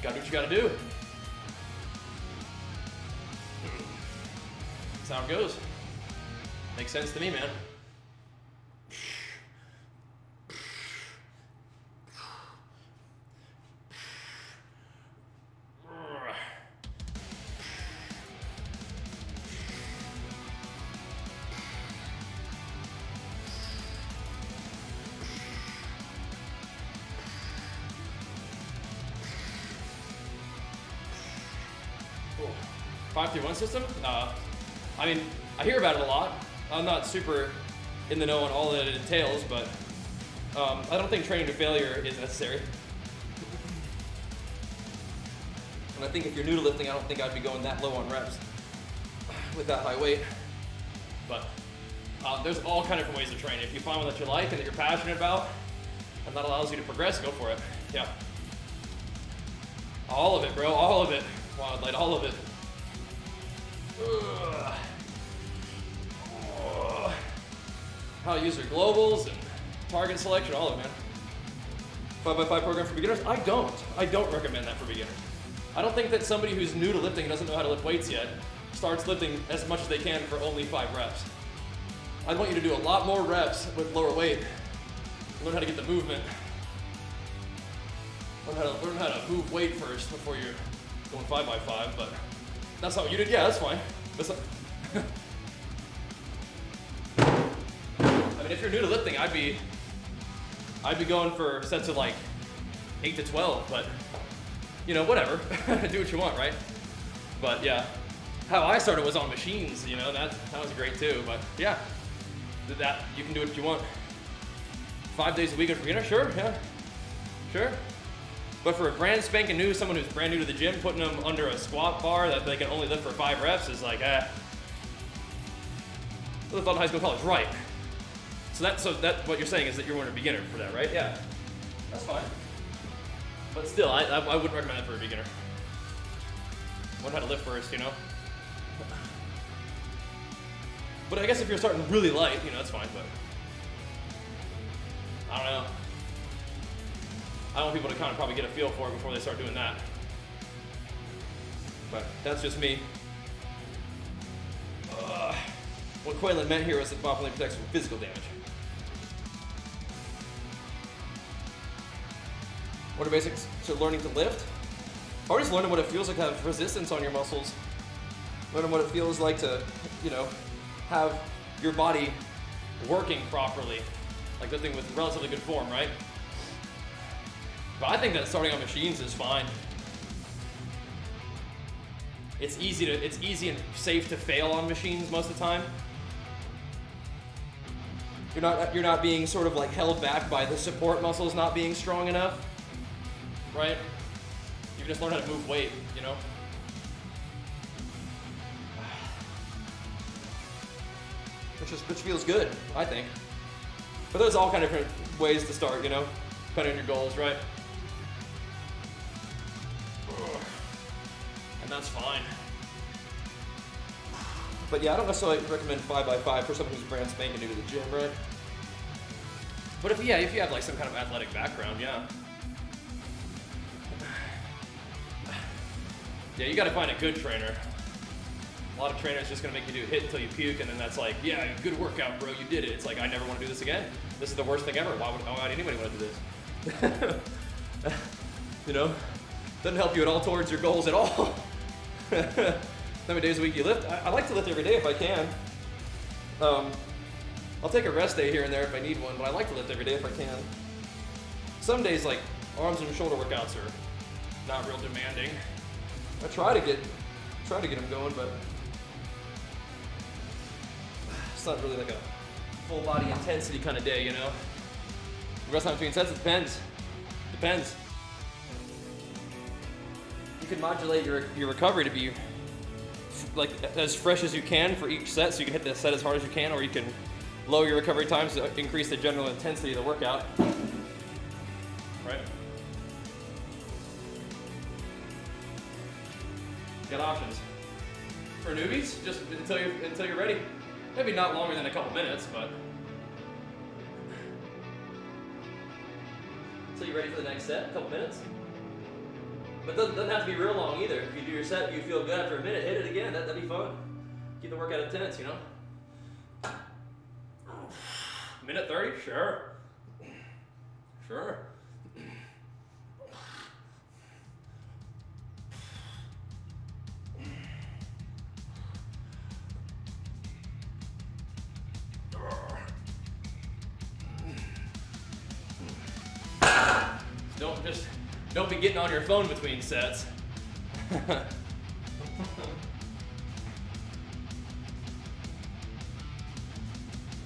gotta do what you gotta do. That's how it goes. Makes sense to me, man. Cool. 5-3-1 system? I mean, I hear about it a lot. I'm not super in the know on all that it entails, but I don't think training to failure is necessary. And I think if you're new to lifting, I don't think I'd be going that low on reps with that high weight. But there's all kind of different ways to train. If you find one that you like and that you're passionate about, and that allows you to progress, go for it. Yeah. All of it, bro. All of it. Wildlight, all of it. Ugh. Oh. How to use your globals and target selection, all of it, man. 5x5 program for beginners? I don't recommend that for beginners. I don't think that somebody who's new to lifting and doesn't know how to lift weights yet starts lifting as much as they can for only 5 reps. I want you to do a lot more reps with lower weight. Learn how to get the movement. Learn how to move weight first before you're going 5 by 5, but that's not what you did. Yeah, that's fine. That's not I mean, if you're new to lifting, I'd be going for sets of like 8 to 12, but you know, whatever. Do what you want, right? But yeah, how I started was on machines, you know, that was great too, but yeah, that you can do what you want. 5 days a week for beginner, sure, yeah, sure. But for a brand spanking new, someone who's brand new to the gym, putting them under a squat bar that they can only lift for 5 reps is like, lift on high school, college, right? So that what you're saying is that you're a beginner for that, right? Yeah, that's fine. But still, I wouldn't recommend it for a beginner. Learn how to lift first, you know? But I guess if you're starting really light, you know, that's fine, but I don't know. I want people to kind of probably get a feel for it before they start doing that. But that's just me. What Quaylen meant here was that BOP only protects from physical damage. What are basics to learning to lift? Or just learning what it feels like to have resistance on your muscles. Learning what it feels like to, you know, have your body working properly. Like lifting with relatively good form, right? But I think that starting on machines is fine. It's easy and safe to fail on machines most of the time. You're not being sort of like held back by the support muscles not being strong enough, right? You can just learn how to move weight, you know? Which feels good, I think. But there's all kind of different ways to start, you know, depending on your goals, right? And that's fine. But yeah, I don't necessarily recommend 5 by 5 for someone who's brand spanking new to the gym, right? But if you have like some kind of athletic background, yeah. Yeah, you gotta find a good trainer. A lot of trainers just gonna make you do hit until you puke, and then that's like, yeah, good workout, bro, you did it. It's like, I never wanna do this again. This is the worst thing ever. Why would anybody wanna do this? You know? Doesn't help you at all towards your goals at all. How many days a week you lift? I like to lift every day if I can. I'll take a rest day here and there if I need one, but I like to lift every day if I can. Some days, like arms and shoulder workouts are not real demanding. I try to get them going, but it's not really like a full body intensity kind of day, you know? The rest time between sets, it depends. Depends. You can modulate your recovery to be like as fresh as you can for each set, so you can hit the set as hard as you can, or you can lower your recovery times to increase the general intensity of the workout. Right? You got options. For newbies, just until you're ready. Maybe not longer than a couple minutes, but until you're ready for the next set, a couple minutes. But it doesn't have to be real long either. If you do your set, you feel good after a minute, hit it again. That'd be fun. Keep the workout intense, you know? Minute 30? Sure. Sure. Don't be getting on your phone between sets.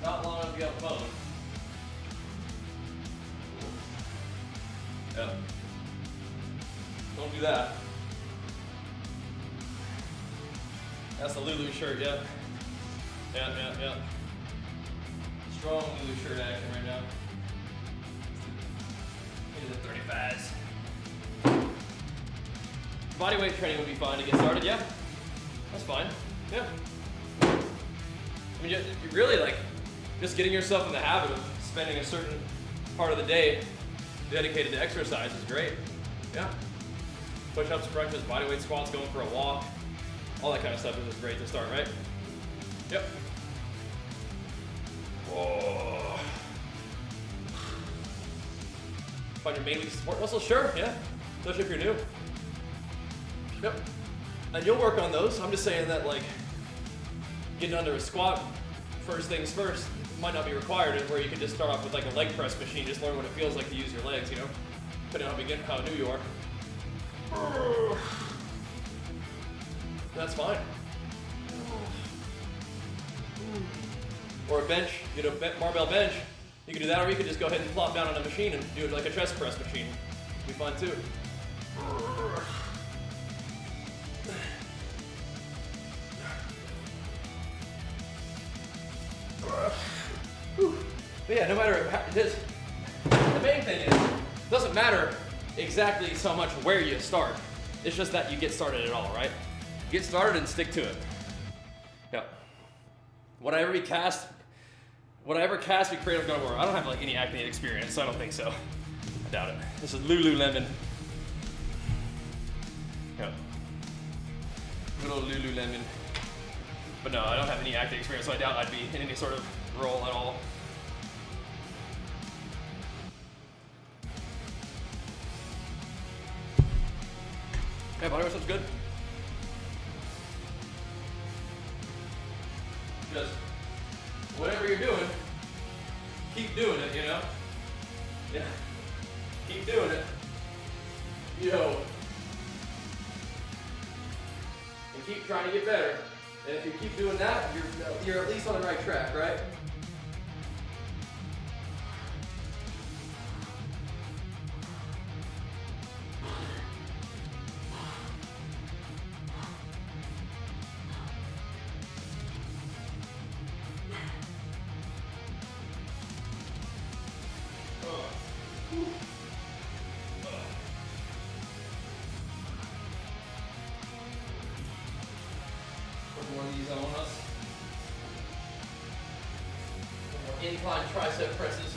Not long enough to get on the phone. Yeah. Don't do that. That's the Lulu shirt, yeah. Yeah. Strong Lulu shirt action right now. Into the 35s. Bodyweight training would be fine to get started, yeah. That's fine, yeah. I mean, you really like, just getting yourself in the habit of spending a certain part of the day dedicated to exercise is great, yeah. Push-ups, crunches, bodyweight squats, going for a walk. All that kind of stuff is great to start, right? Yep. Whoa. Find your main weak support muscle? Sure, yeah. Especially if you're new. Yep. And you'll work on those. I'm just saying that, like, getting under a squat, first things first, might not be required, and where you can just start off with like a leg press machine, just learn what it feels like to use your legs, you know? Depending on how new you are. That's fine. Or a bench, you know, barbell bench. You can do that, or you can just go ahead and plop down on a machine and do it like a chest press machine. It'll be fun too. But yeah, no matter how it is, the main thing is, it doesn't matter exactly so much where you start. It's just that you get started at all, right? Get started and stick to it. Yeah. Would I ever cast be creative God of War? I don't have like any acne experience, so I don't think so. I doubt it. This is Lululemon. Yeah. Good old Lululemon. But no, I don't have any acting experience, so I doubt I'd be in any sort of role at all. Yeah, body weight stuff's good. Just whatever you're doing, keep doing it, you know? Yeah. Keep doing it. Yo. And keep trying to get better. And if you keep doing that, you're at least on the right track, right? One of these on us. Incline tricep presses.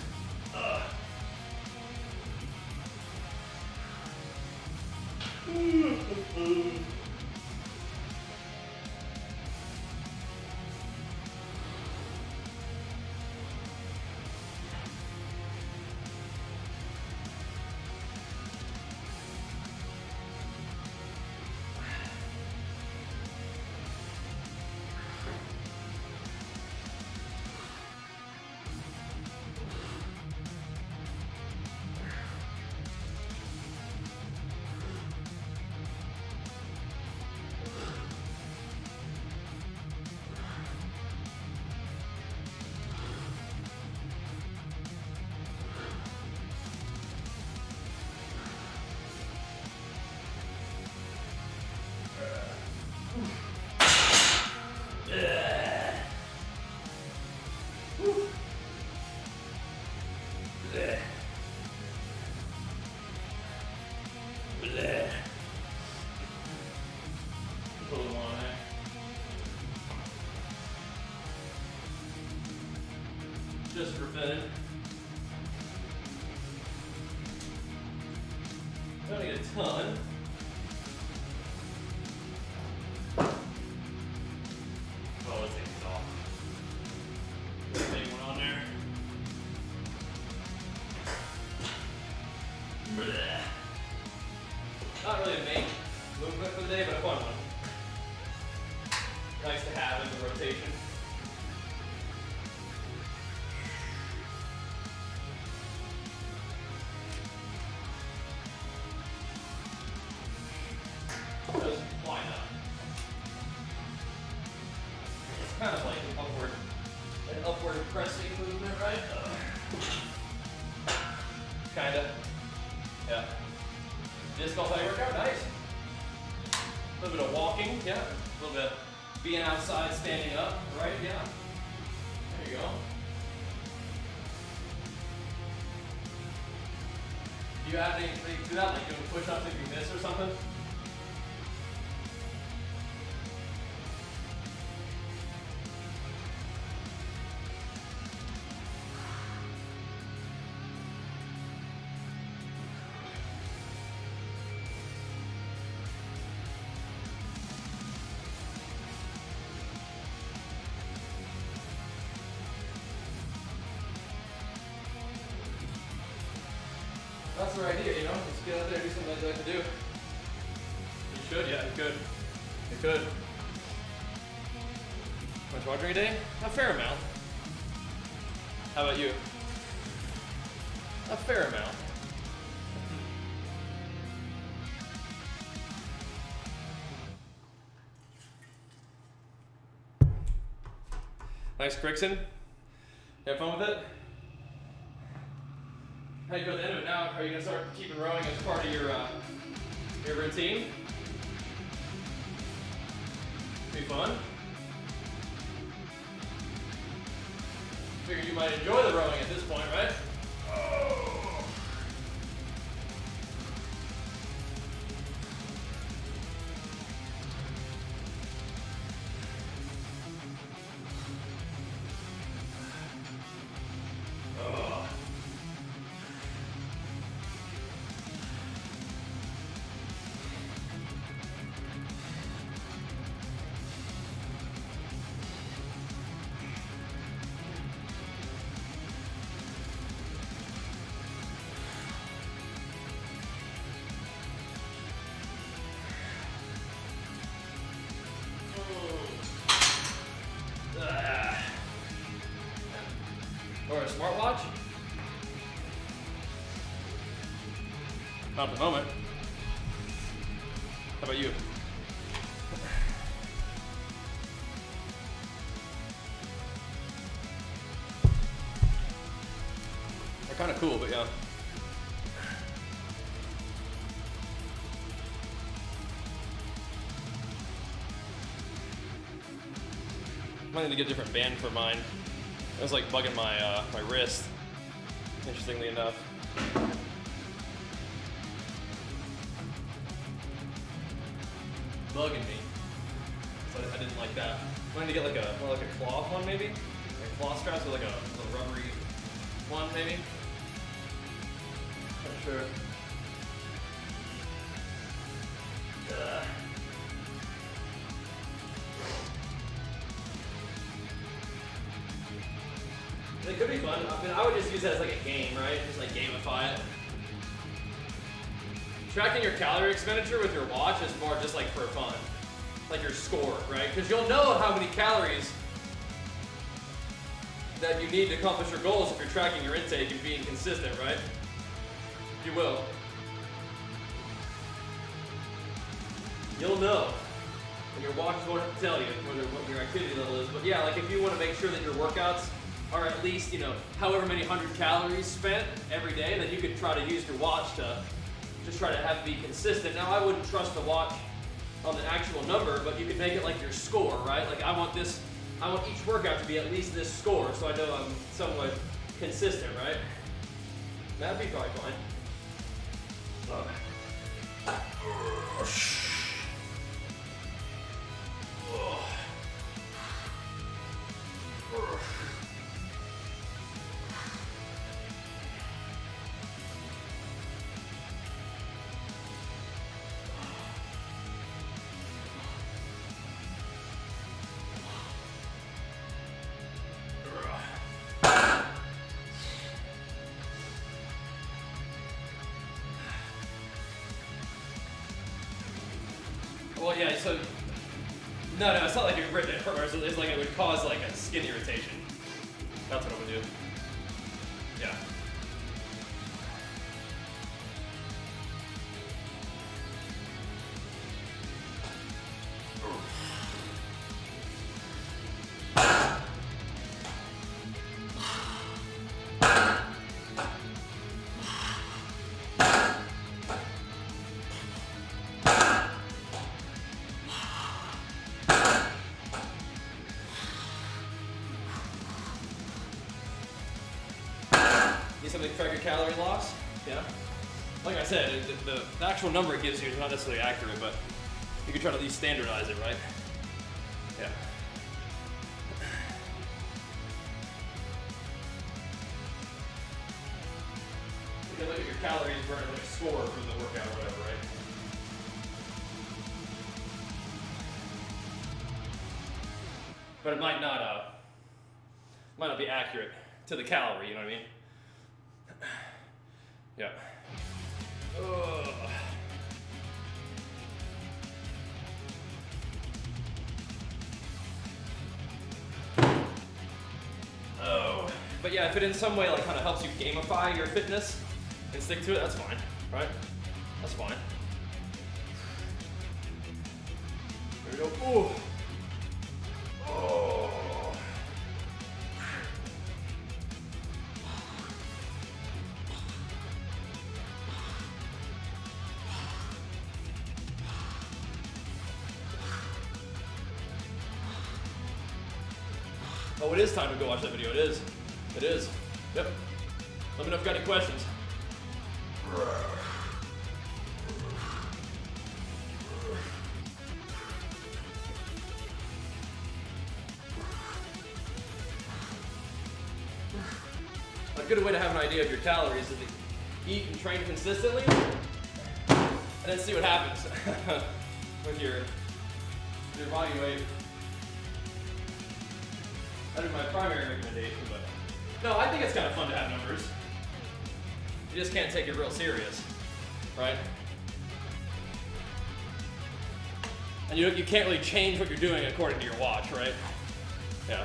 Just for fitting. Don't need a ton. Oh, let's take these off. Put a big one on there. Not really a main movement for the day, but a fun one. Nice to have in the rotation. Just why not? It's kind of like an upward pressing movement, right? Kinda. Yeah. Disc golf body workout, nice. A little bit of walking, yeah. A little bit being outside, standing up, right? Yeah. There you go. Do you have anything do that, like doing push-ups if you miss or something? workouts are idea, you know? Just get out there and do something you like to do. You should, yeah, you could. You could. How much water drink a day? A fair amount. How about you? A fair amount. Nice, Crickson. You have fun with it? How do you feel at the end of it now? Are you gonna start keeping rowing as part of your routine? Be fun. Figure you might enjoy the rowing at this point, right? Oh. Or a smartwatch? Not at the moment. How about you? They're kind of cool, but yeah. I might need to get a different band for mine. It was like bugging my my wrist, interestingly enough. Bugging me. So I didn't like that. I wanted to get like a more like a cloth one maybe? Like cloth straps with like a little rubbery one maybe? Not sure. It could be fun. I mean, I would just use that as like a game, right? Just like gamify it. Tracking your calorie expenditure with your watch is more just like for fun. Like your score, right? Because you'll know how many calories that you need to accomplish your goals if you're tracking your intake and being consistent, right? You will. You'll know. And your watch won't have to tell you what your activity level is. But yeah, like if you want to make sure that your workouts are at least, you know, however many 100 calories spent every day, then you could try to use your watch to just try to have it be consistent. Now, I wouldn't trust the watch on the actual number, but you could make it like your score, right? Like I want each workout to be at least this score, so I know I'm somewhat consistent, right? That'd be probably fine. Well, yeah, so, no, it's not like it would hurt, it's like it would cause like a skin irritation. That's what it would do. Yeah. Need something to track your calorie loss? Yeah. Like I said, the actual number it gives you is not necessarily accurate, but you can try to at least standardize it, right? Yeah. You can look at your calories burned like a score for the workout or whatever, right? But it might not be accurate to the calorie, you know what I mean? Yeah. Ugh. Oh. But yeah, if it in some way like kind of helps you gamify your fitness and stick to it, that's fine, right? That's fine. There we go. Ooh. Oh. Oh, it is time to go watch that video. It is. It is. Yep. Let me know if you got any questions. A good way to have an idea of your calories is to eat and train consistently, and then see what happens with your body weight. That is my primary recommendation, but no, I think it's kind of fun to have numbers. You just can't take it real serious, right? And you can't really change what you're doing according to your watch, right? Yeah.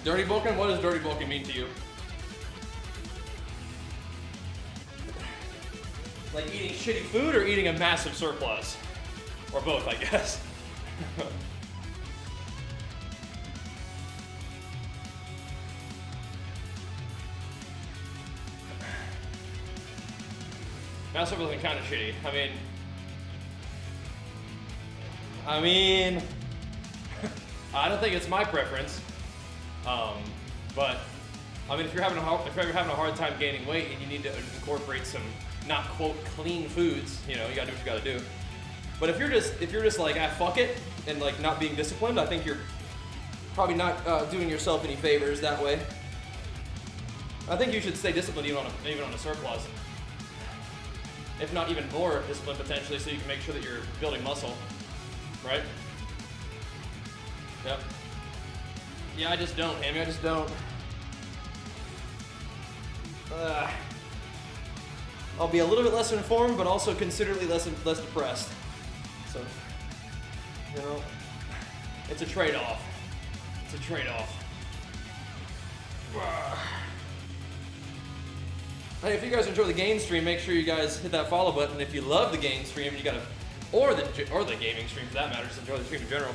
Dirty bulking? What does dirty bulking mean to you? Like eating shitty food or eating a massive surplus? Or both, I guess. Massive surplus is kind of shitty. I mean, I don't think it's my preference. But I mean, if you're having a hard time gaining weight and you need to incorporate some not quote clean foods, you know, you gotta do what you gotta do. But if you're just like, ah, fuck it, and like not being disciplined, I think you're probably not doing yourself any favors that way. I think you should stay disciplined even on a surplus, if not even more disciplined potentially, so you can make sure that you're building muscle, right? Yep. Yeah, I just don't, Hammy. I just don't. I'll be a little bit less informed, but also considerably less depressed. So, you know, it's a trade-off. It's a trade-off. Hey, if you guys enjoy the game stream, make sure you guys hit that follow button. If you love the game stream, or the gaming stream for that matter, just enjoy the stream in general,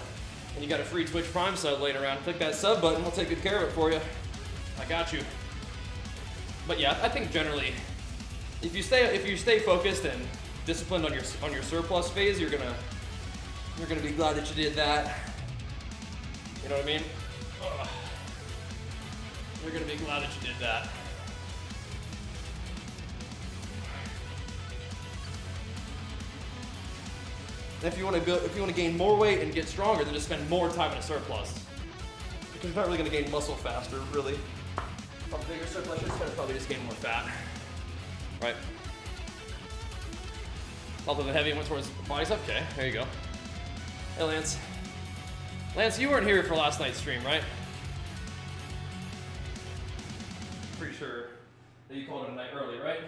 and you got a free Twitch Prime sub laying around, click that sub button. We'll take good care of it for you. I got you. But yeah, I think generally, if you stay focused and disciplined on your surplus phase, you're gonna be glad that you did that. You know what I mean? Ugh. You're gonna be glad that you did that. And if you want to gain more weight and get stronger, then just spend more time in a surplus. Because you're not really going to gain muscle faster, really. A bigger surplus, you're probably just gain more fat, right? Although the heavy went towards body stuff. Okay, there you go. Hey, Lance. Lance, you weren't here for last night's stream, right? Pretty sure that you called it a night early, right?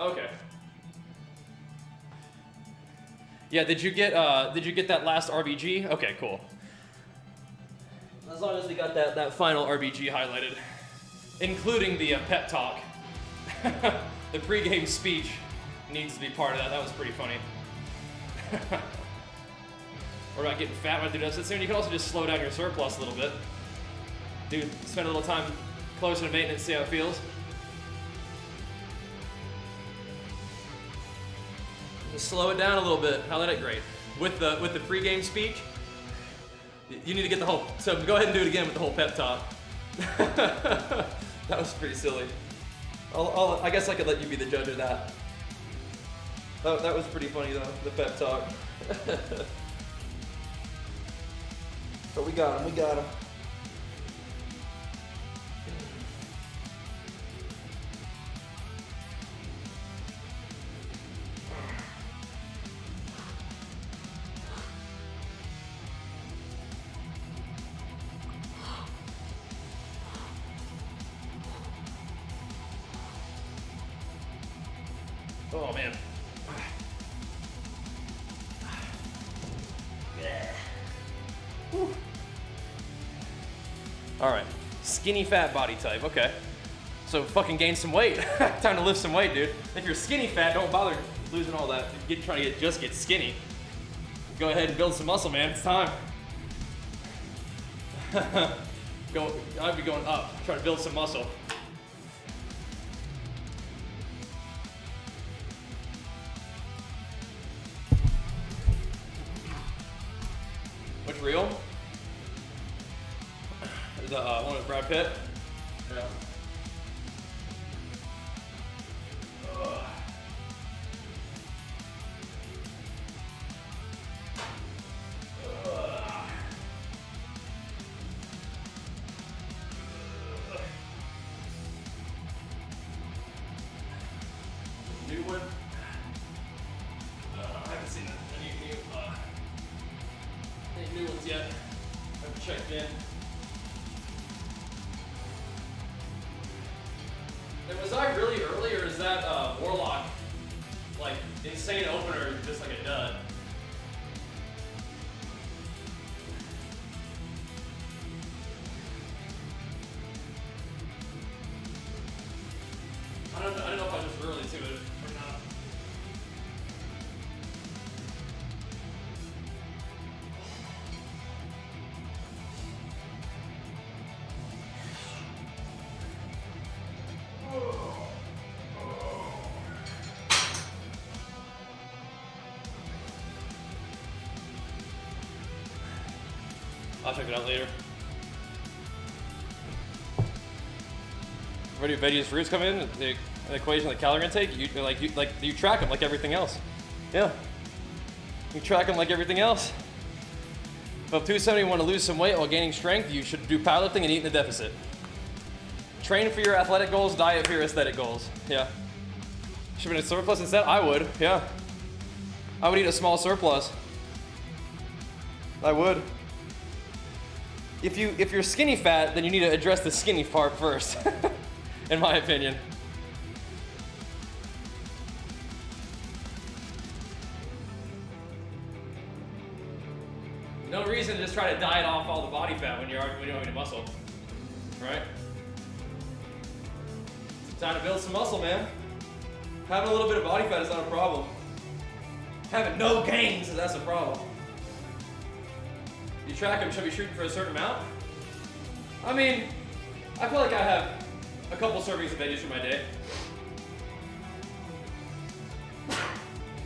Okay. Yeah, did you get that last RBG? Okay, cool. As long as we got that final RBG highlighted, including the pep talk. The pregame speech needs to be part of that. That was pretty funny. We're about getting fat when I do this soon. You can also just slow down your surplus a little bit. Dude, spend a little time closer to maintenance, see how it feels. Just slow it down a little bit. How that great. With the pregame speech, you need to get the whole. So go ahead and do it again with the whole pep talk. That was pretty silly. I guess I could let you be the judge of that. That was pretty funny though, the pep talk. But we got him. We got him. Oh man. All right, skinny fat body type, okay. So fucking gain some weight. Time to lift some weight, dude. If you're skinny fat, don't bother losing all that. Trying to just get skinny. Go ahead and build some muscle, man, it's time. I'd be going up, try to build some muscle. Which reel? The one with Brad Pitt? Yeah. New one? I haven't seen any new ones yet. I haven't checked in. And was I really early, or is that Warlock, like, insane opener, just like a dud? I don't know if I was early to it or not. I'll check it out later. Where do veggies, fruits come in? The equation, the calorie intake. You track them like everything else. Yeah, you track them like everything else. If 270 want to lose some weight while gaining strength, you should do powerlifting and eat in a deficit. Train for your athletic goals, diet for your aesthetic goals. Yeah. Should be in a surplus instead? I would. Yeah. I would eat a small surplus. I would. If you're skinny fat, then you need to address the skinny part first, in my opinion. No reason to just try to diet off all the body fat when you don't have any muscle, right? It's time to build some muscle, man. Having a little bit of body fat is not a problem. Having no gains, that's a problem. You track them, should be shooting for a certain amount? I mean, I feel like I have a couple servings of veggies for my day.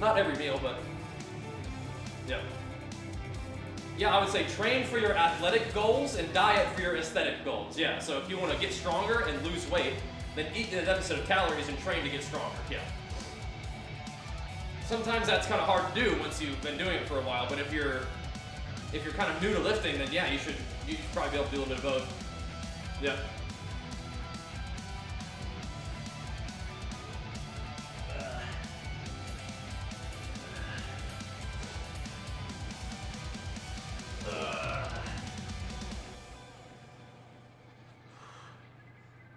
Not every meal, but yeah. Yeah, I would say train for your athletic goals and diet for your aesthetic goals. Yeah, so if you want to get stronger and lose weight, then eat in a deficit of calories and train to get stronger. Yeah. Sometimes that's kind of hard to do once you've been doing it for a while, but if you're kind of new to lifting, then yeah, you should probably be able to do a little bit of both. Yeah.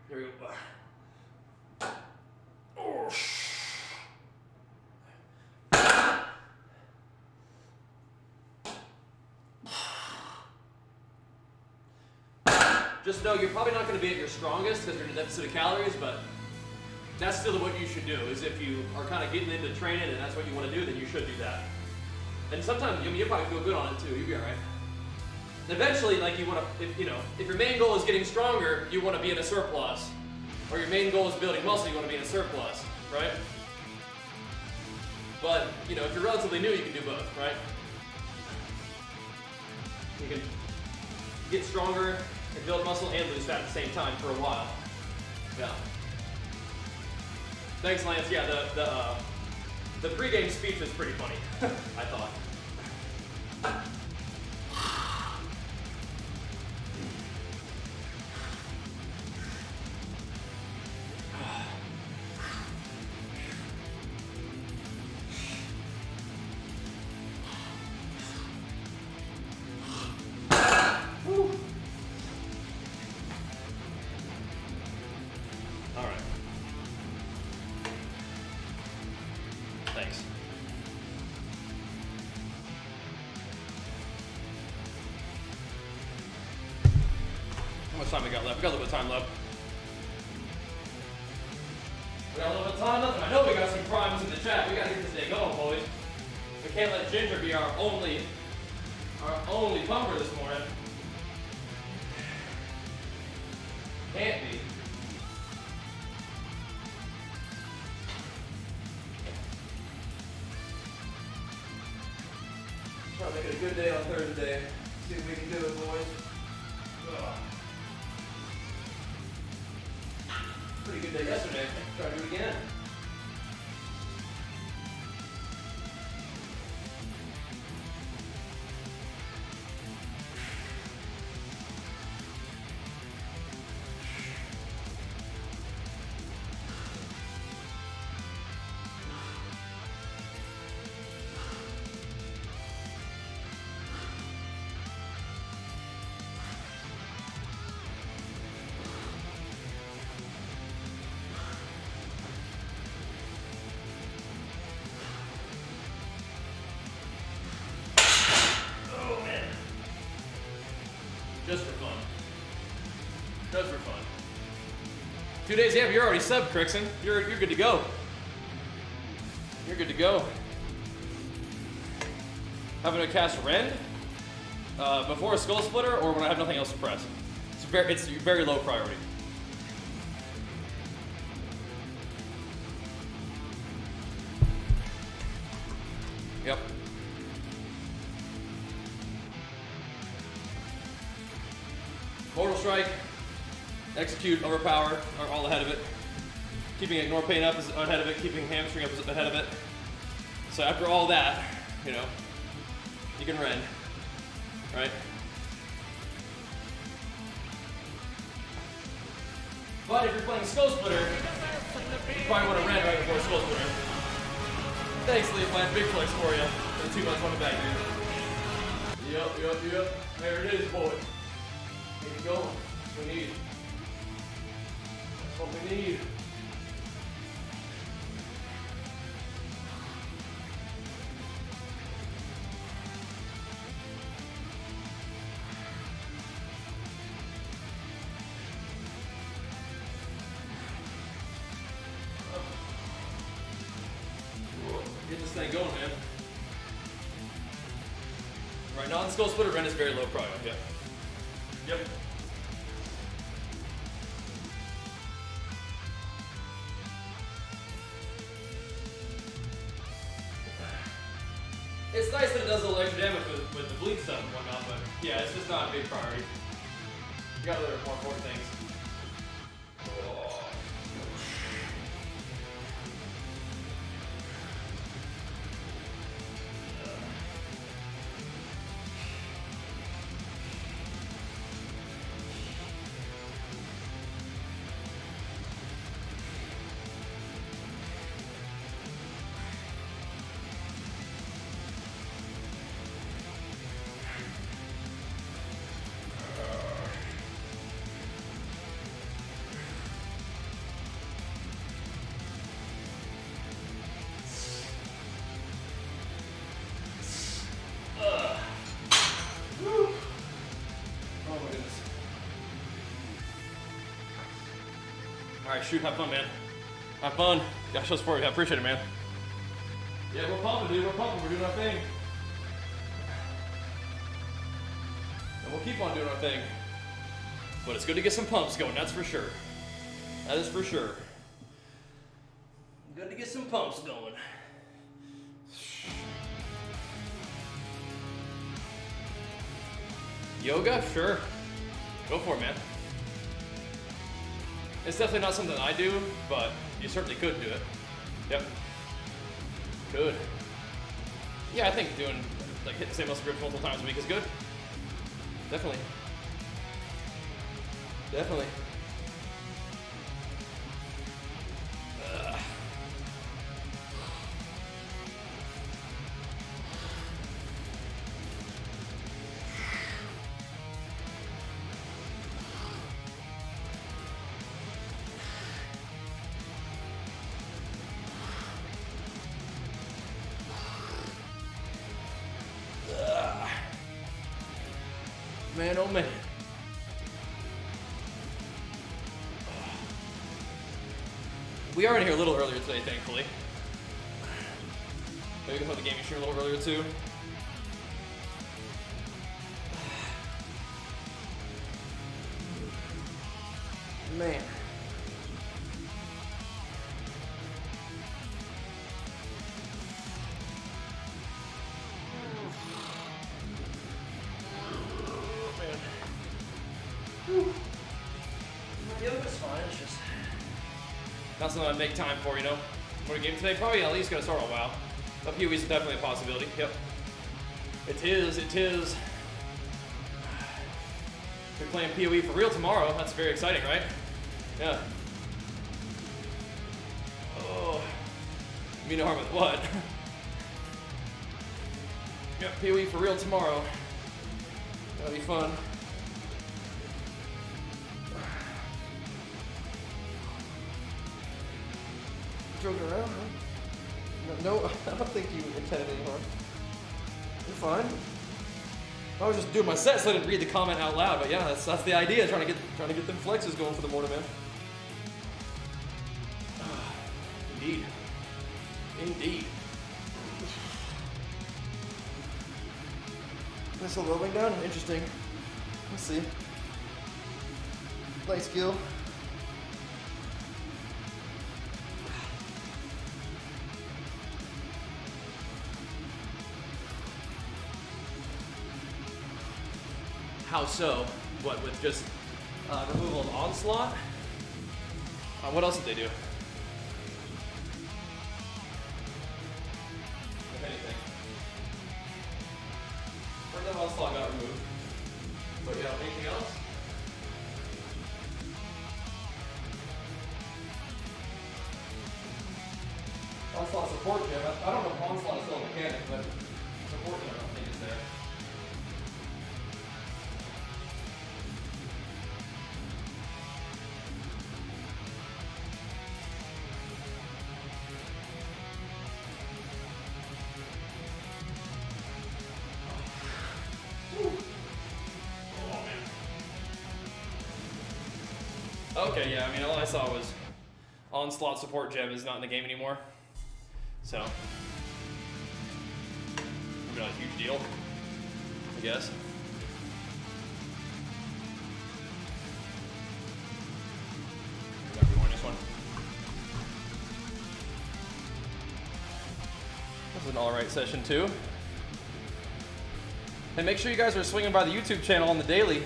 Here we go. Just know you're probably not going to be at your strongest because you're in a deficit of calories, but that's still what you should do, is if you are kind of getting into training and that's what you want to do, then you should do that. And sometimes, you'll probably feel good on it too, you'll be all right. Eventually, like you want to, if your main goal is getting stronger, you want to be in a surplus. Or your main goal is building muscle, you want to be in a surplus, right? But, if you're relatively new, you can do both, right? You can get stronger and build muscle and lose fat at the same time for a while. Yeah. Thanks, Lance. Yeah, the pregame speech was pretty funny, I thought. How much time we got left? We got a little bit of time left. We got a little bit of time left, and I know we got some primes in the chat. We gotta get this day going, boys. We can't let Ginger be our only pumper this morning. Can't be. Try to make it a good day on Thursday. See what we can do it, boys. Ugh. Pretty good day yesterday. Try to do it again. Just for fun. Just for fun. 2 days, yeah, but you're already subbed, Crixon. You're good to go. You're good to go. Having to cast Rend before a Skull Splitter or when I have nothing else to press. It's very low priority. Yep. Mortal Strike, Execute, Overpower are all ahead of it. Keeping Ignore Pain up is ahead of it, keeping Hamstring up is ahead of it. So after all that, you know, you can Rend, right? But if you're playing Skull Splitter, you probably want to Rend right before Skull Splitter. Thanks, Leafland, big flex for you. For the 2 months on the back, dude. Yep. There it is, boy. Keep it going. That's what we need. That's what we need. Get this thing going, man. Right, non-Skull Splitter Rend is very low prior, yeah. Yep. It's nice that it does a little extra damage with the bleed stuff and whatnot, but yeah, it's just not a big priority. You got other more important things. Oh. All right, shoot, have fun, man. Have fun. Gosh, show support. I appreciate it, man. Yeah, we're pumping, dude. We're pumping. We're doing our thing. And we'll keep on doing our thing. But it's good to get some pumps going, that's for sure. That is for sure. Good to get some pumps going. Yoga? Sure. Go for it, man. It's definitely not something I do, but you certainly could do it. Yep. Could. Yeah, I think doing, like, hitting the same muscle groups multiple times a week is good. Definitely. Definitely. Man, oh man. We are in here a little earlier today, thankfully. Maybe we can put the gaming stream a little earlier too. Man. The other was fine, it's just not something I'd make time for, you know? For a game today, probably at least gonna start on WoW. But PoE is definitely a possibility, yep. It is. We're playing PoE for real tomorrow, that's very exciting, right? Yeah. Oh. You mean no harm with what? Yep, PoE for real tomorrow. That'll be fun. Joking around, huh? No, I don't think you intended any harm. You're fine. I was just doing my set, so I didn't read the comment out loud. But yeah, that's the idea. Trying to get them flexes going for the morning, man. Indeed. Nice little rolling down. Interesting. Let's see. Nice skill. How so? What, with just removal of onslaught? What else did they do? If anything. Or the onslaught got removed. But yeah, anything else? Onslaught support gem. I don't know if onslaught is still a mechanic, but support gem I don't think is there. Okay, yeah, I mean, all I saw was onslaught support gem is not in the game anymore. So, maybe not a huge deal, I guess. This one. This is an alright session too. And make sure you guys are swinging by the YouTube channel on the daily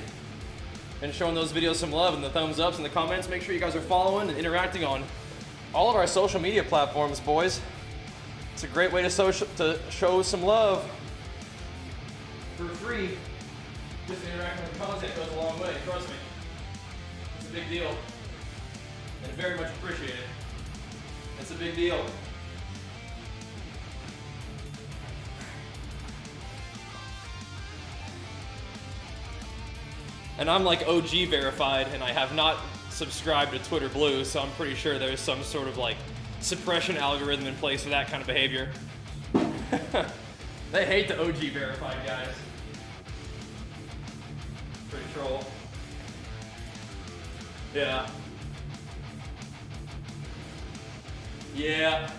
and showing those videos some love and the thumbs ups and the comments. Make sure you guys are following and interacting on all of our social media platforms, boys. It's a great way to show some love for free. Just interacting with content goes a long way, trust me. It's a big deal. And very much appreciated. It's a big deal. And I'm like OG verified, and I have not subscribed to Twitter Blue, so I'm pretty sure there's some sort of like suppression algorithm in place for that kind of behavior. They hate the OG verified guys. Pretty troll. Yeah. Yeah.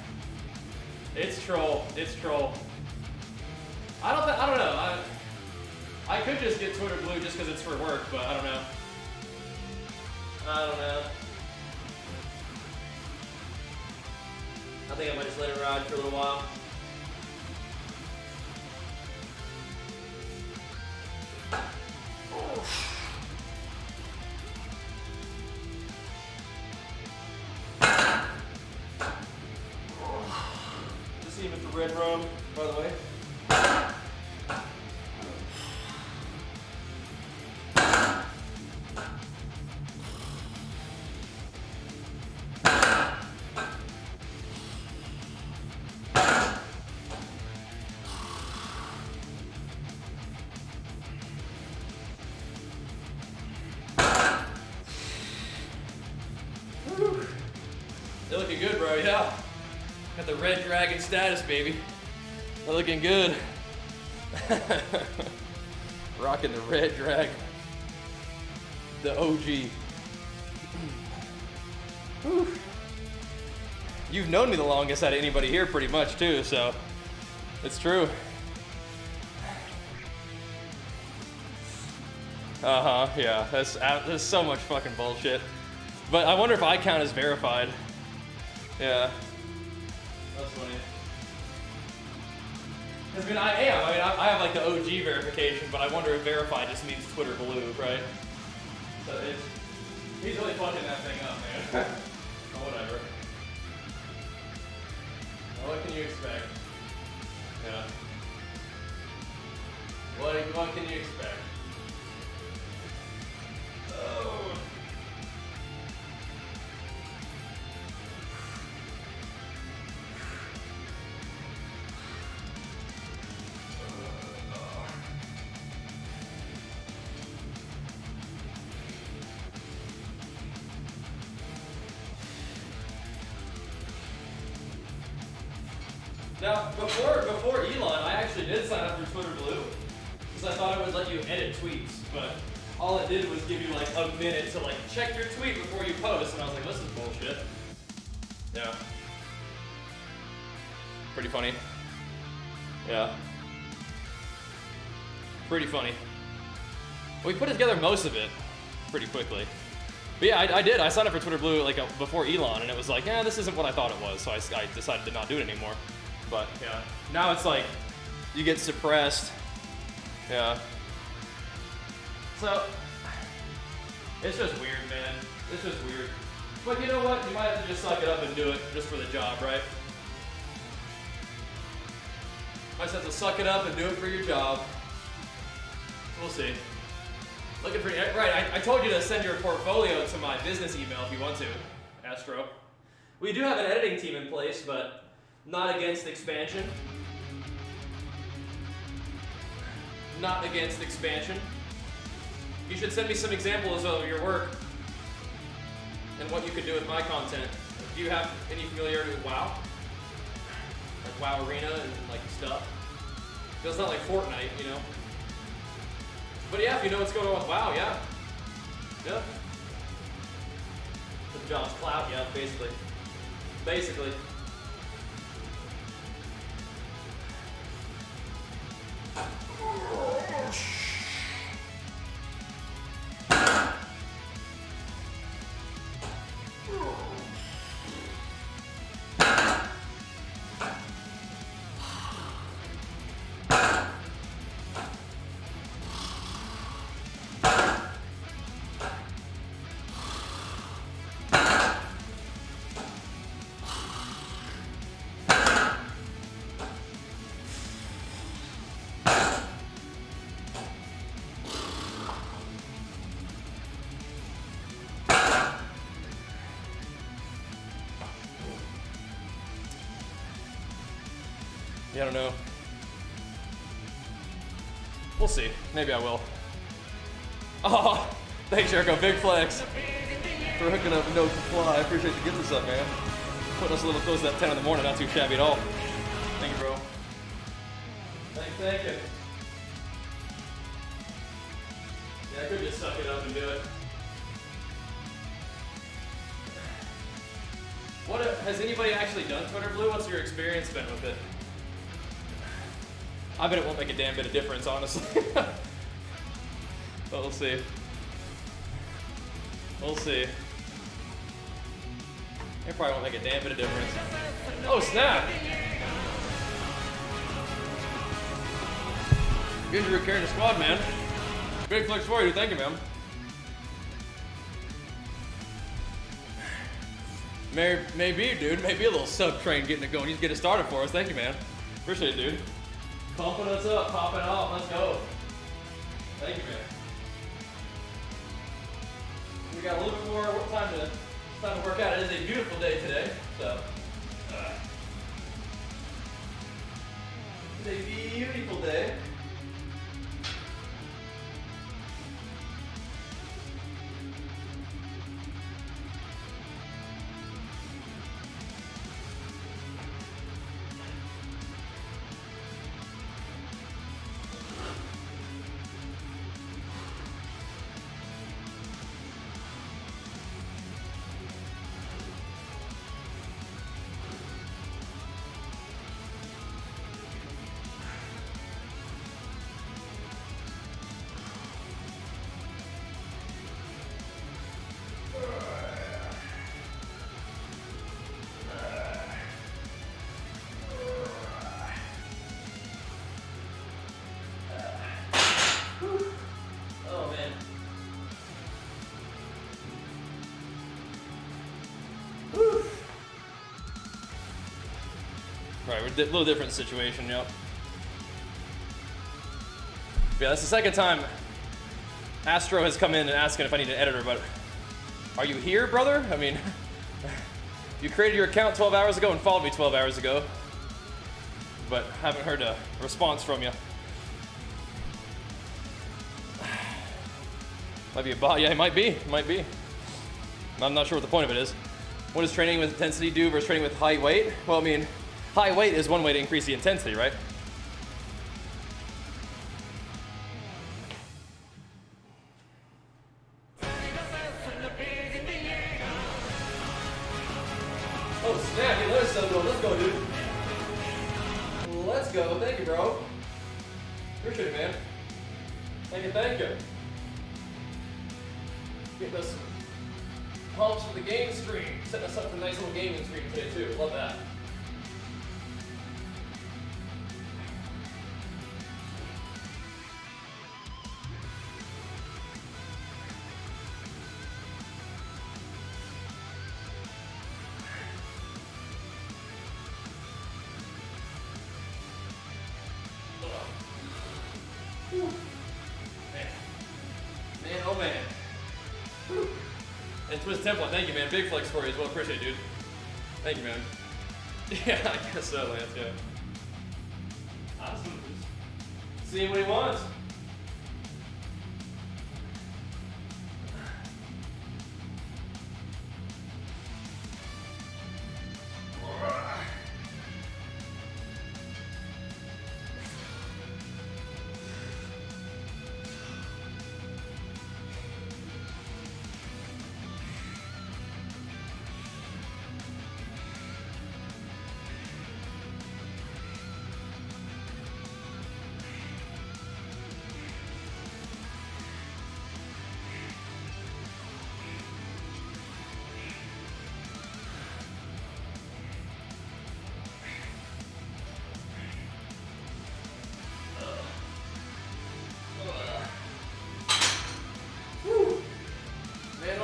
It's troll. It's troll. I don't know. I could just get Twitter Blue just because it's for work, but I don't know. I think I might just let it ride for a little while. Just even for red rum, by the way. They're looking good, bro, yeah. Got the red dragon status, baby. They're looking good. Rocking the red dragon. The OG. Whew. You've known me the longest out of anybody here pretty much too, so it's true. Yeah, that's so much fucking bullshit. But I wonder if I count as verified. Yeah. That's funny. I mean, I have like the OG verification, but I wonder if verified just means Twitter blue, right? So he's really fucking that thing up, man. Oh, whatever. Well, what can you expect? Yeah. What can you expect? Oh. Now, before Elon, I actually did sign up for Twitter Blue because I thought it would let you edit tweets, but all it did was give you like a minute to like check your tweet before you post, and I was like, this is bullshit. Yeah. Pretty funny. Yeah. Pretty funny. We put together most of it pretty quickly. But yeah, I did. I signed up for Twitter Blue like before Elon, and it was like, yeah, this isn't what I thought it was, so I decided to not do it anymore. But yeah, now it's like you get suppressed. Yeah. So it's just weird, man. It's just weird. But you know what? You might have to just suck it up and do it just for the job, right? Might just have to suck it up and do it for your job. We'll see. Looking for right. I told you to send your portfolio to my business email if you want to, Astro. We do have an editing team in place, but not against expansion. Not against expansion. You should send me some examples of your work and what you could do with my content. Do you have any familiarity with WoW? Like WoW Arena and like stuff? It's not like Fortnite, you know? But yeah, if you know what's going on with WoW, yeah. Yeah. The job's clout, yeah, basically. Basically. I don't know. We'll see. Maybe I will. Oh, thanks, Jericho. Big flex for hooking up No Comply. I appreciate you getting this up, man. Putting us a little close to that 10 in the morning. Not too shabby at all. Thank you, bro. Thank you. Yeah, I could just suck it up and do it. Has anybody actually done Twitter Blue? What's your experience been with it? I bet it won't make a damn bit of difference, honestly. But we'll see. We'll see. It probably won't make a damn bit of difference. Oh, snap! Injury carrying the squad, man. Big flex for you. Thank you, man. Maybe, dude. Maybe a little sub train getting it going. You just get it started for us. Thank you, man. Appreciate it, dude. Pumping us up, popping off, let's go. Thank you, man. We got a little bit more time to work out. It is a beautiful day today, so. It's a beautiful day. little different situation, yep. Yeah, that's the second time Astro has come in and asking if I need an editor, but are you here, brother? I mean, you created your account 12 hours ago and followed me 12 hours ago, but haven't heard a response from you. Might be a bot. Yeah, it might be. I'm not sure what the point of it is. What does training with intensity do versus training with high weight? Well, I mean, high weight is one way to increase the intensity, right? Oh snap, he let us go. Let's go, dude. Let's go. Thank you, bro. Appreciate it, man. Thank you. Getting us some pumps for the game stream. Setting us up for a nice little gaming stream today, too. Love that. Man, oh man. And Twist Temple, thank you, man. Big flex for you as well. Appreciate it, dude. Thank you, man. Yeah, I guess so, Lance, yeah. Awesome. See what he wants.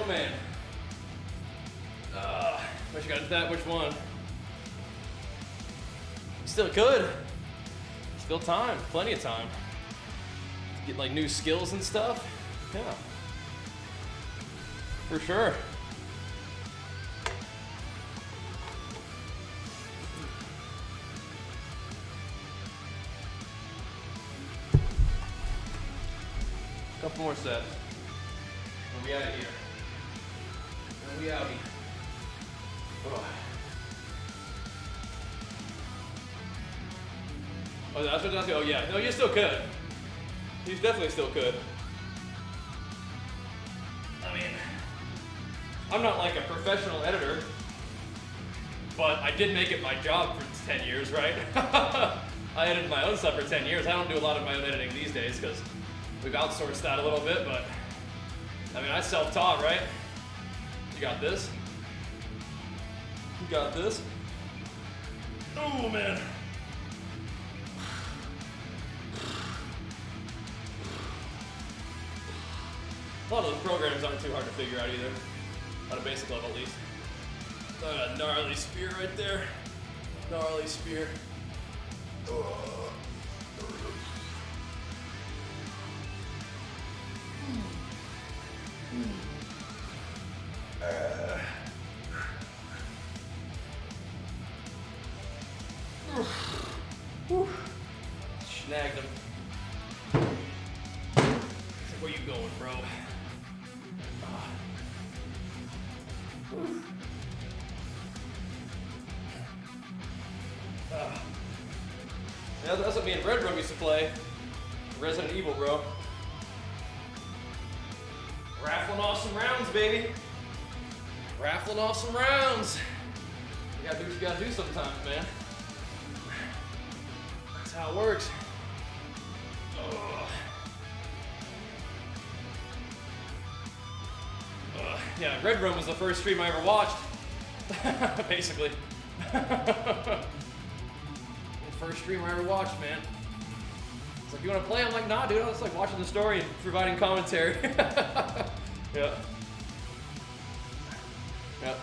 Man. Wish I got into that. Which one? Still could. Still time. Plenty of time. Get like new skills and stuff. Yeah. For sure. Couple more sets. We'll be out of here. We outie. Oh, that's what that's. Oh yeah. No, you still could. You definitely still could. I mean, I'm not like a professional editor, but I did make it my job for 10 years, right? I edited my own stuff for 10 years. I don't do a lot of my own editing these days because we've outsourced that a little bit, but I mean, I self-taught, right? You got this. You got this. Oh, man. A lot of those programs aren't too hard to figure out either. At a basic level, at least. A gnarly spear right there. Gnarly spear. Snagged him. Where you going, bro? Yeah, that's what me and Red Room used to play. Resident Evil, bro. Raffling off some rounds, baby. Raffling off some rounds. You gotta do what you gotta do sometimes, man. That's how it works. Yeah, Red Room was the first stream I ever watched. Basically. The first stream I ever watched, man. It's like, you wanna play? I'm like, nah, dude. I was like watching the story and providing commentary. Yeah. Yep.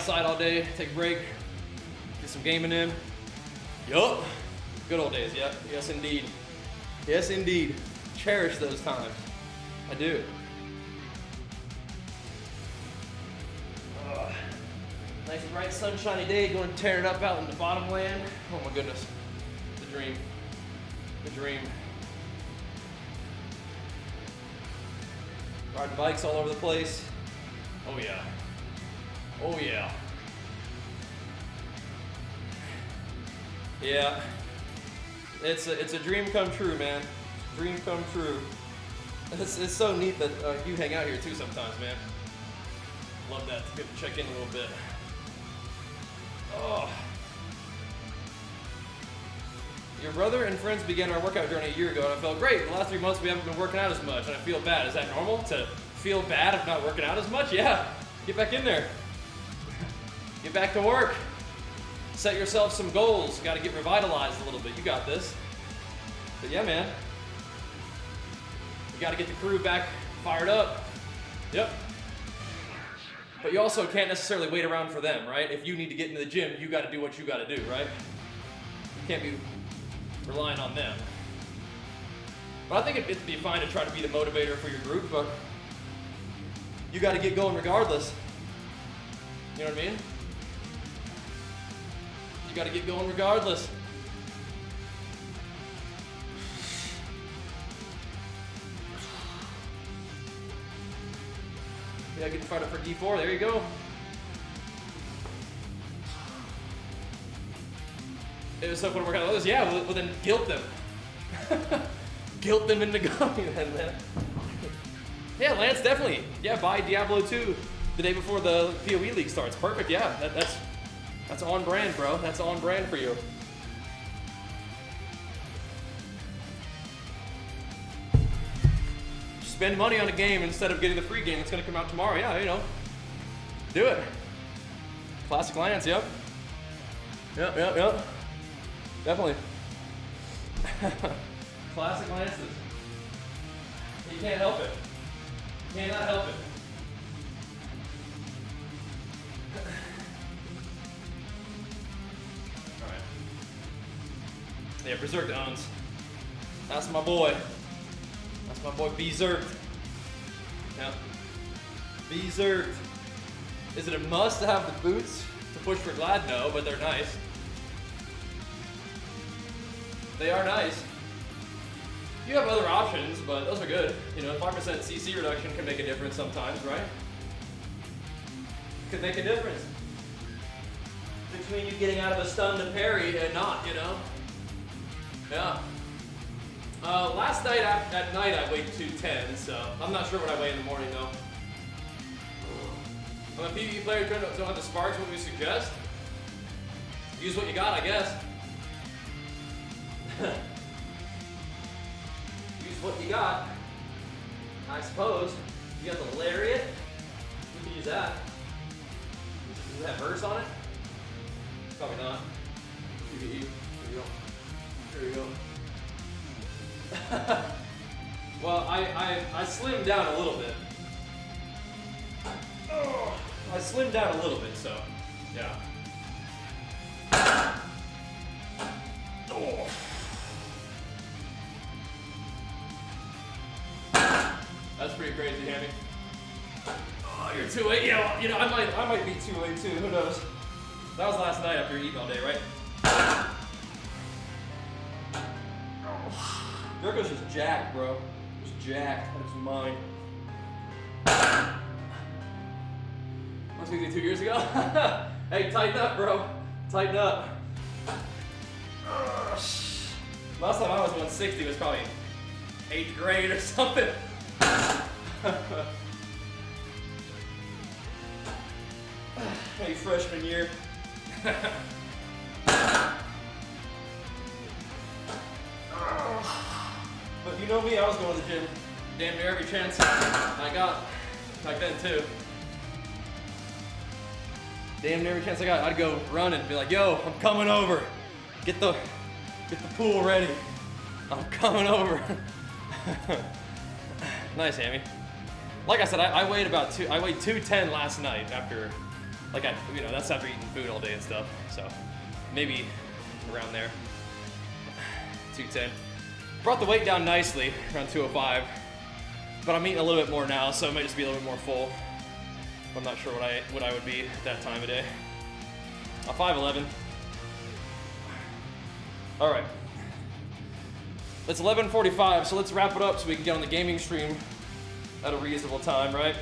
outside all day, take a break, get some gaming in. Yup. Good old days, yep. Yes, indeed. Yes, indeed. Cherish those times. I do. Nice bright sunshiny day, going to tear it up out in the bottom land. Oh my goodness. The dream. The dream. Riding bikes all over the place. Oh yeah. Oh yeah. Yeah. It's a dream come true, man. Dream come true. It's so neat that you hang out here too sometimes, man. Love that. Good to check in a little bit. Oh. Your brother and friends began our workout journey a year ago, and I felt great. The last 3 months we haven't been working out as much, and I feel bad. Is that normal to feel bad of not working out as much? Yeah. Get back in there. Get back to work. Set yourself some goals. Got to get revitalized a little bit. You got this. But yeah, man. You got to get the crew back fired up. Yep. But you also can't necessarily wait around for them, right? If you need to get into the gym, you got to do what you got to do, right? You can't be relying on them. But I think it'd be fine to try to be the motivator for your group, but you got to get going regardless. You know what I mean? You got to get going regardless. Yeah, getting fired up for D4. There you go. It was so fun to work out with others. Yeah, well then guilt them. Guilt them into going then, man. Yeah, Lance, definitely. Yeah, buy Diablo 2 the day before the PoE League starts. Perfect, yeah. That's on brand, bro. That's on brand for you. Spend money on a game instead of getting the free game that's gonna come out tomorrow. Yeah, you know. Do it. Classic Lance, yep. Yep. Definitely. Classic Lances. You can't help it. You cannot help it. Alright. Yeah, Berserk owns. That's my boy. That's my boy Berserk. Yeah. Berserk. Is it a must to have the boots to push for Glad? No, but they're nice. They are nice. You have other options, but those are good. You know, 5% CC reduction can make a difference sometimes, right? Could make a difference between you getting out of a stun to parry and not, you know? Yeah. Last night at night I weighed 210, so I'm not sure what I weigh in the morning though. I'm a PvE player who don't have the sparks. What we suggest? Use what you got, I guess. Use what you got, I suppose. You got the lariat. You can use that. Does it have verse on it? Probably not. PvE. There you go. Well, I slimmed down a little bit. Oh, I slimmed down a little bit, so yeah. Oh. That's pretty crazy, Hammy. Oh, you're 2-8. Yeah, well, you know, I might be 2-8 too. Who knows? That was last night after eating all day, right? Durko's just jacked, bro. Just jacked. Out of his mind. Must be 2 years ago. Hey, tighten up, bro. Tighten up. Last time I was 160 was probably 8th grade or something. Maybe freshman year. But you know me, I was going to the gym damn near every chance I got back then too. Damn near every chance I got, I'd go run and be like, yo, I'm coming over. Get the pool ready. I'm coming over. Nice, Hammy. Like I said, I weighed 210 last night after Like that's after eating food all day and stuff. So maybe around there. 210. Brought the weight down nicely, around 205. But I'm eating a little bit more now, so it might just be a little bit more full. I'm not sure what I would be at that time of day. A 5'11". All right. It's 11:45, so let's wrap it up so we can get on the gaming stream at a reasonable time, right?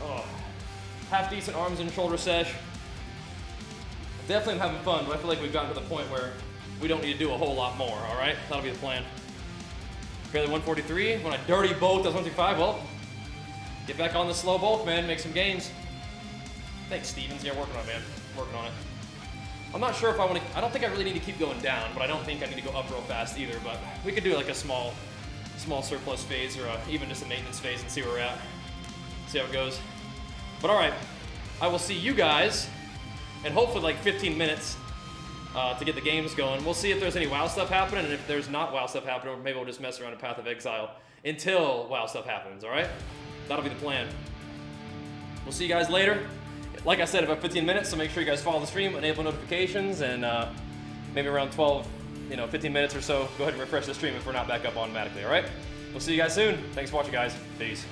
Oh, half decent arms and shoulder sesh. Definitely I'm having fun, but I feel like we've gotten to the point where we don't need to do a whole lot more, all right? That'll be the plan. Barely 143. When I dirty bulk does 125, well, get back on the slow bulk, man. Make some gains. Thanks, Stevens. Yeah, working on it, man. Working on it. I'm not sure if I don't think I really need to keep going down, but I don't think I need to go up real fast either. But we could do like a small surplus phase, or even just a maintenance phase, and see where we're at. See how it goes. But all right, I will see you guys in hopefully like 15 minutes to get the games going. We'll see if there's any WoW stuff happening, and if there's not WoW stuff happening, maybe we'll just mess around in Path of Exile until WoW stuff happens. All right, that'll be the plan. We'll see you guys later. Like I said, about 15 minutes, so make sure you guys follow the stream, enable notifications, and maybe around 15 minutes or so, go ahead and refresh the stream if we're not back up automatically, all right? We'll see you guys soon. Thanks for watching, guys. Peace.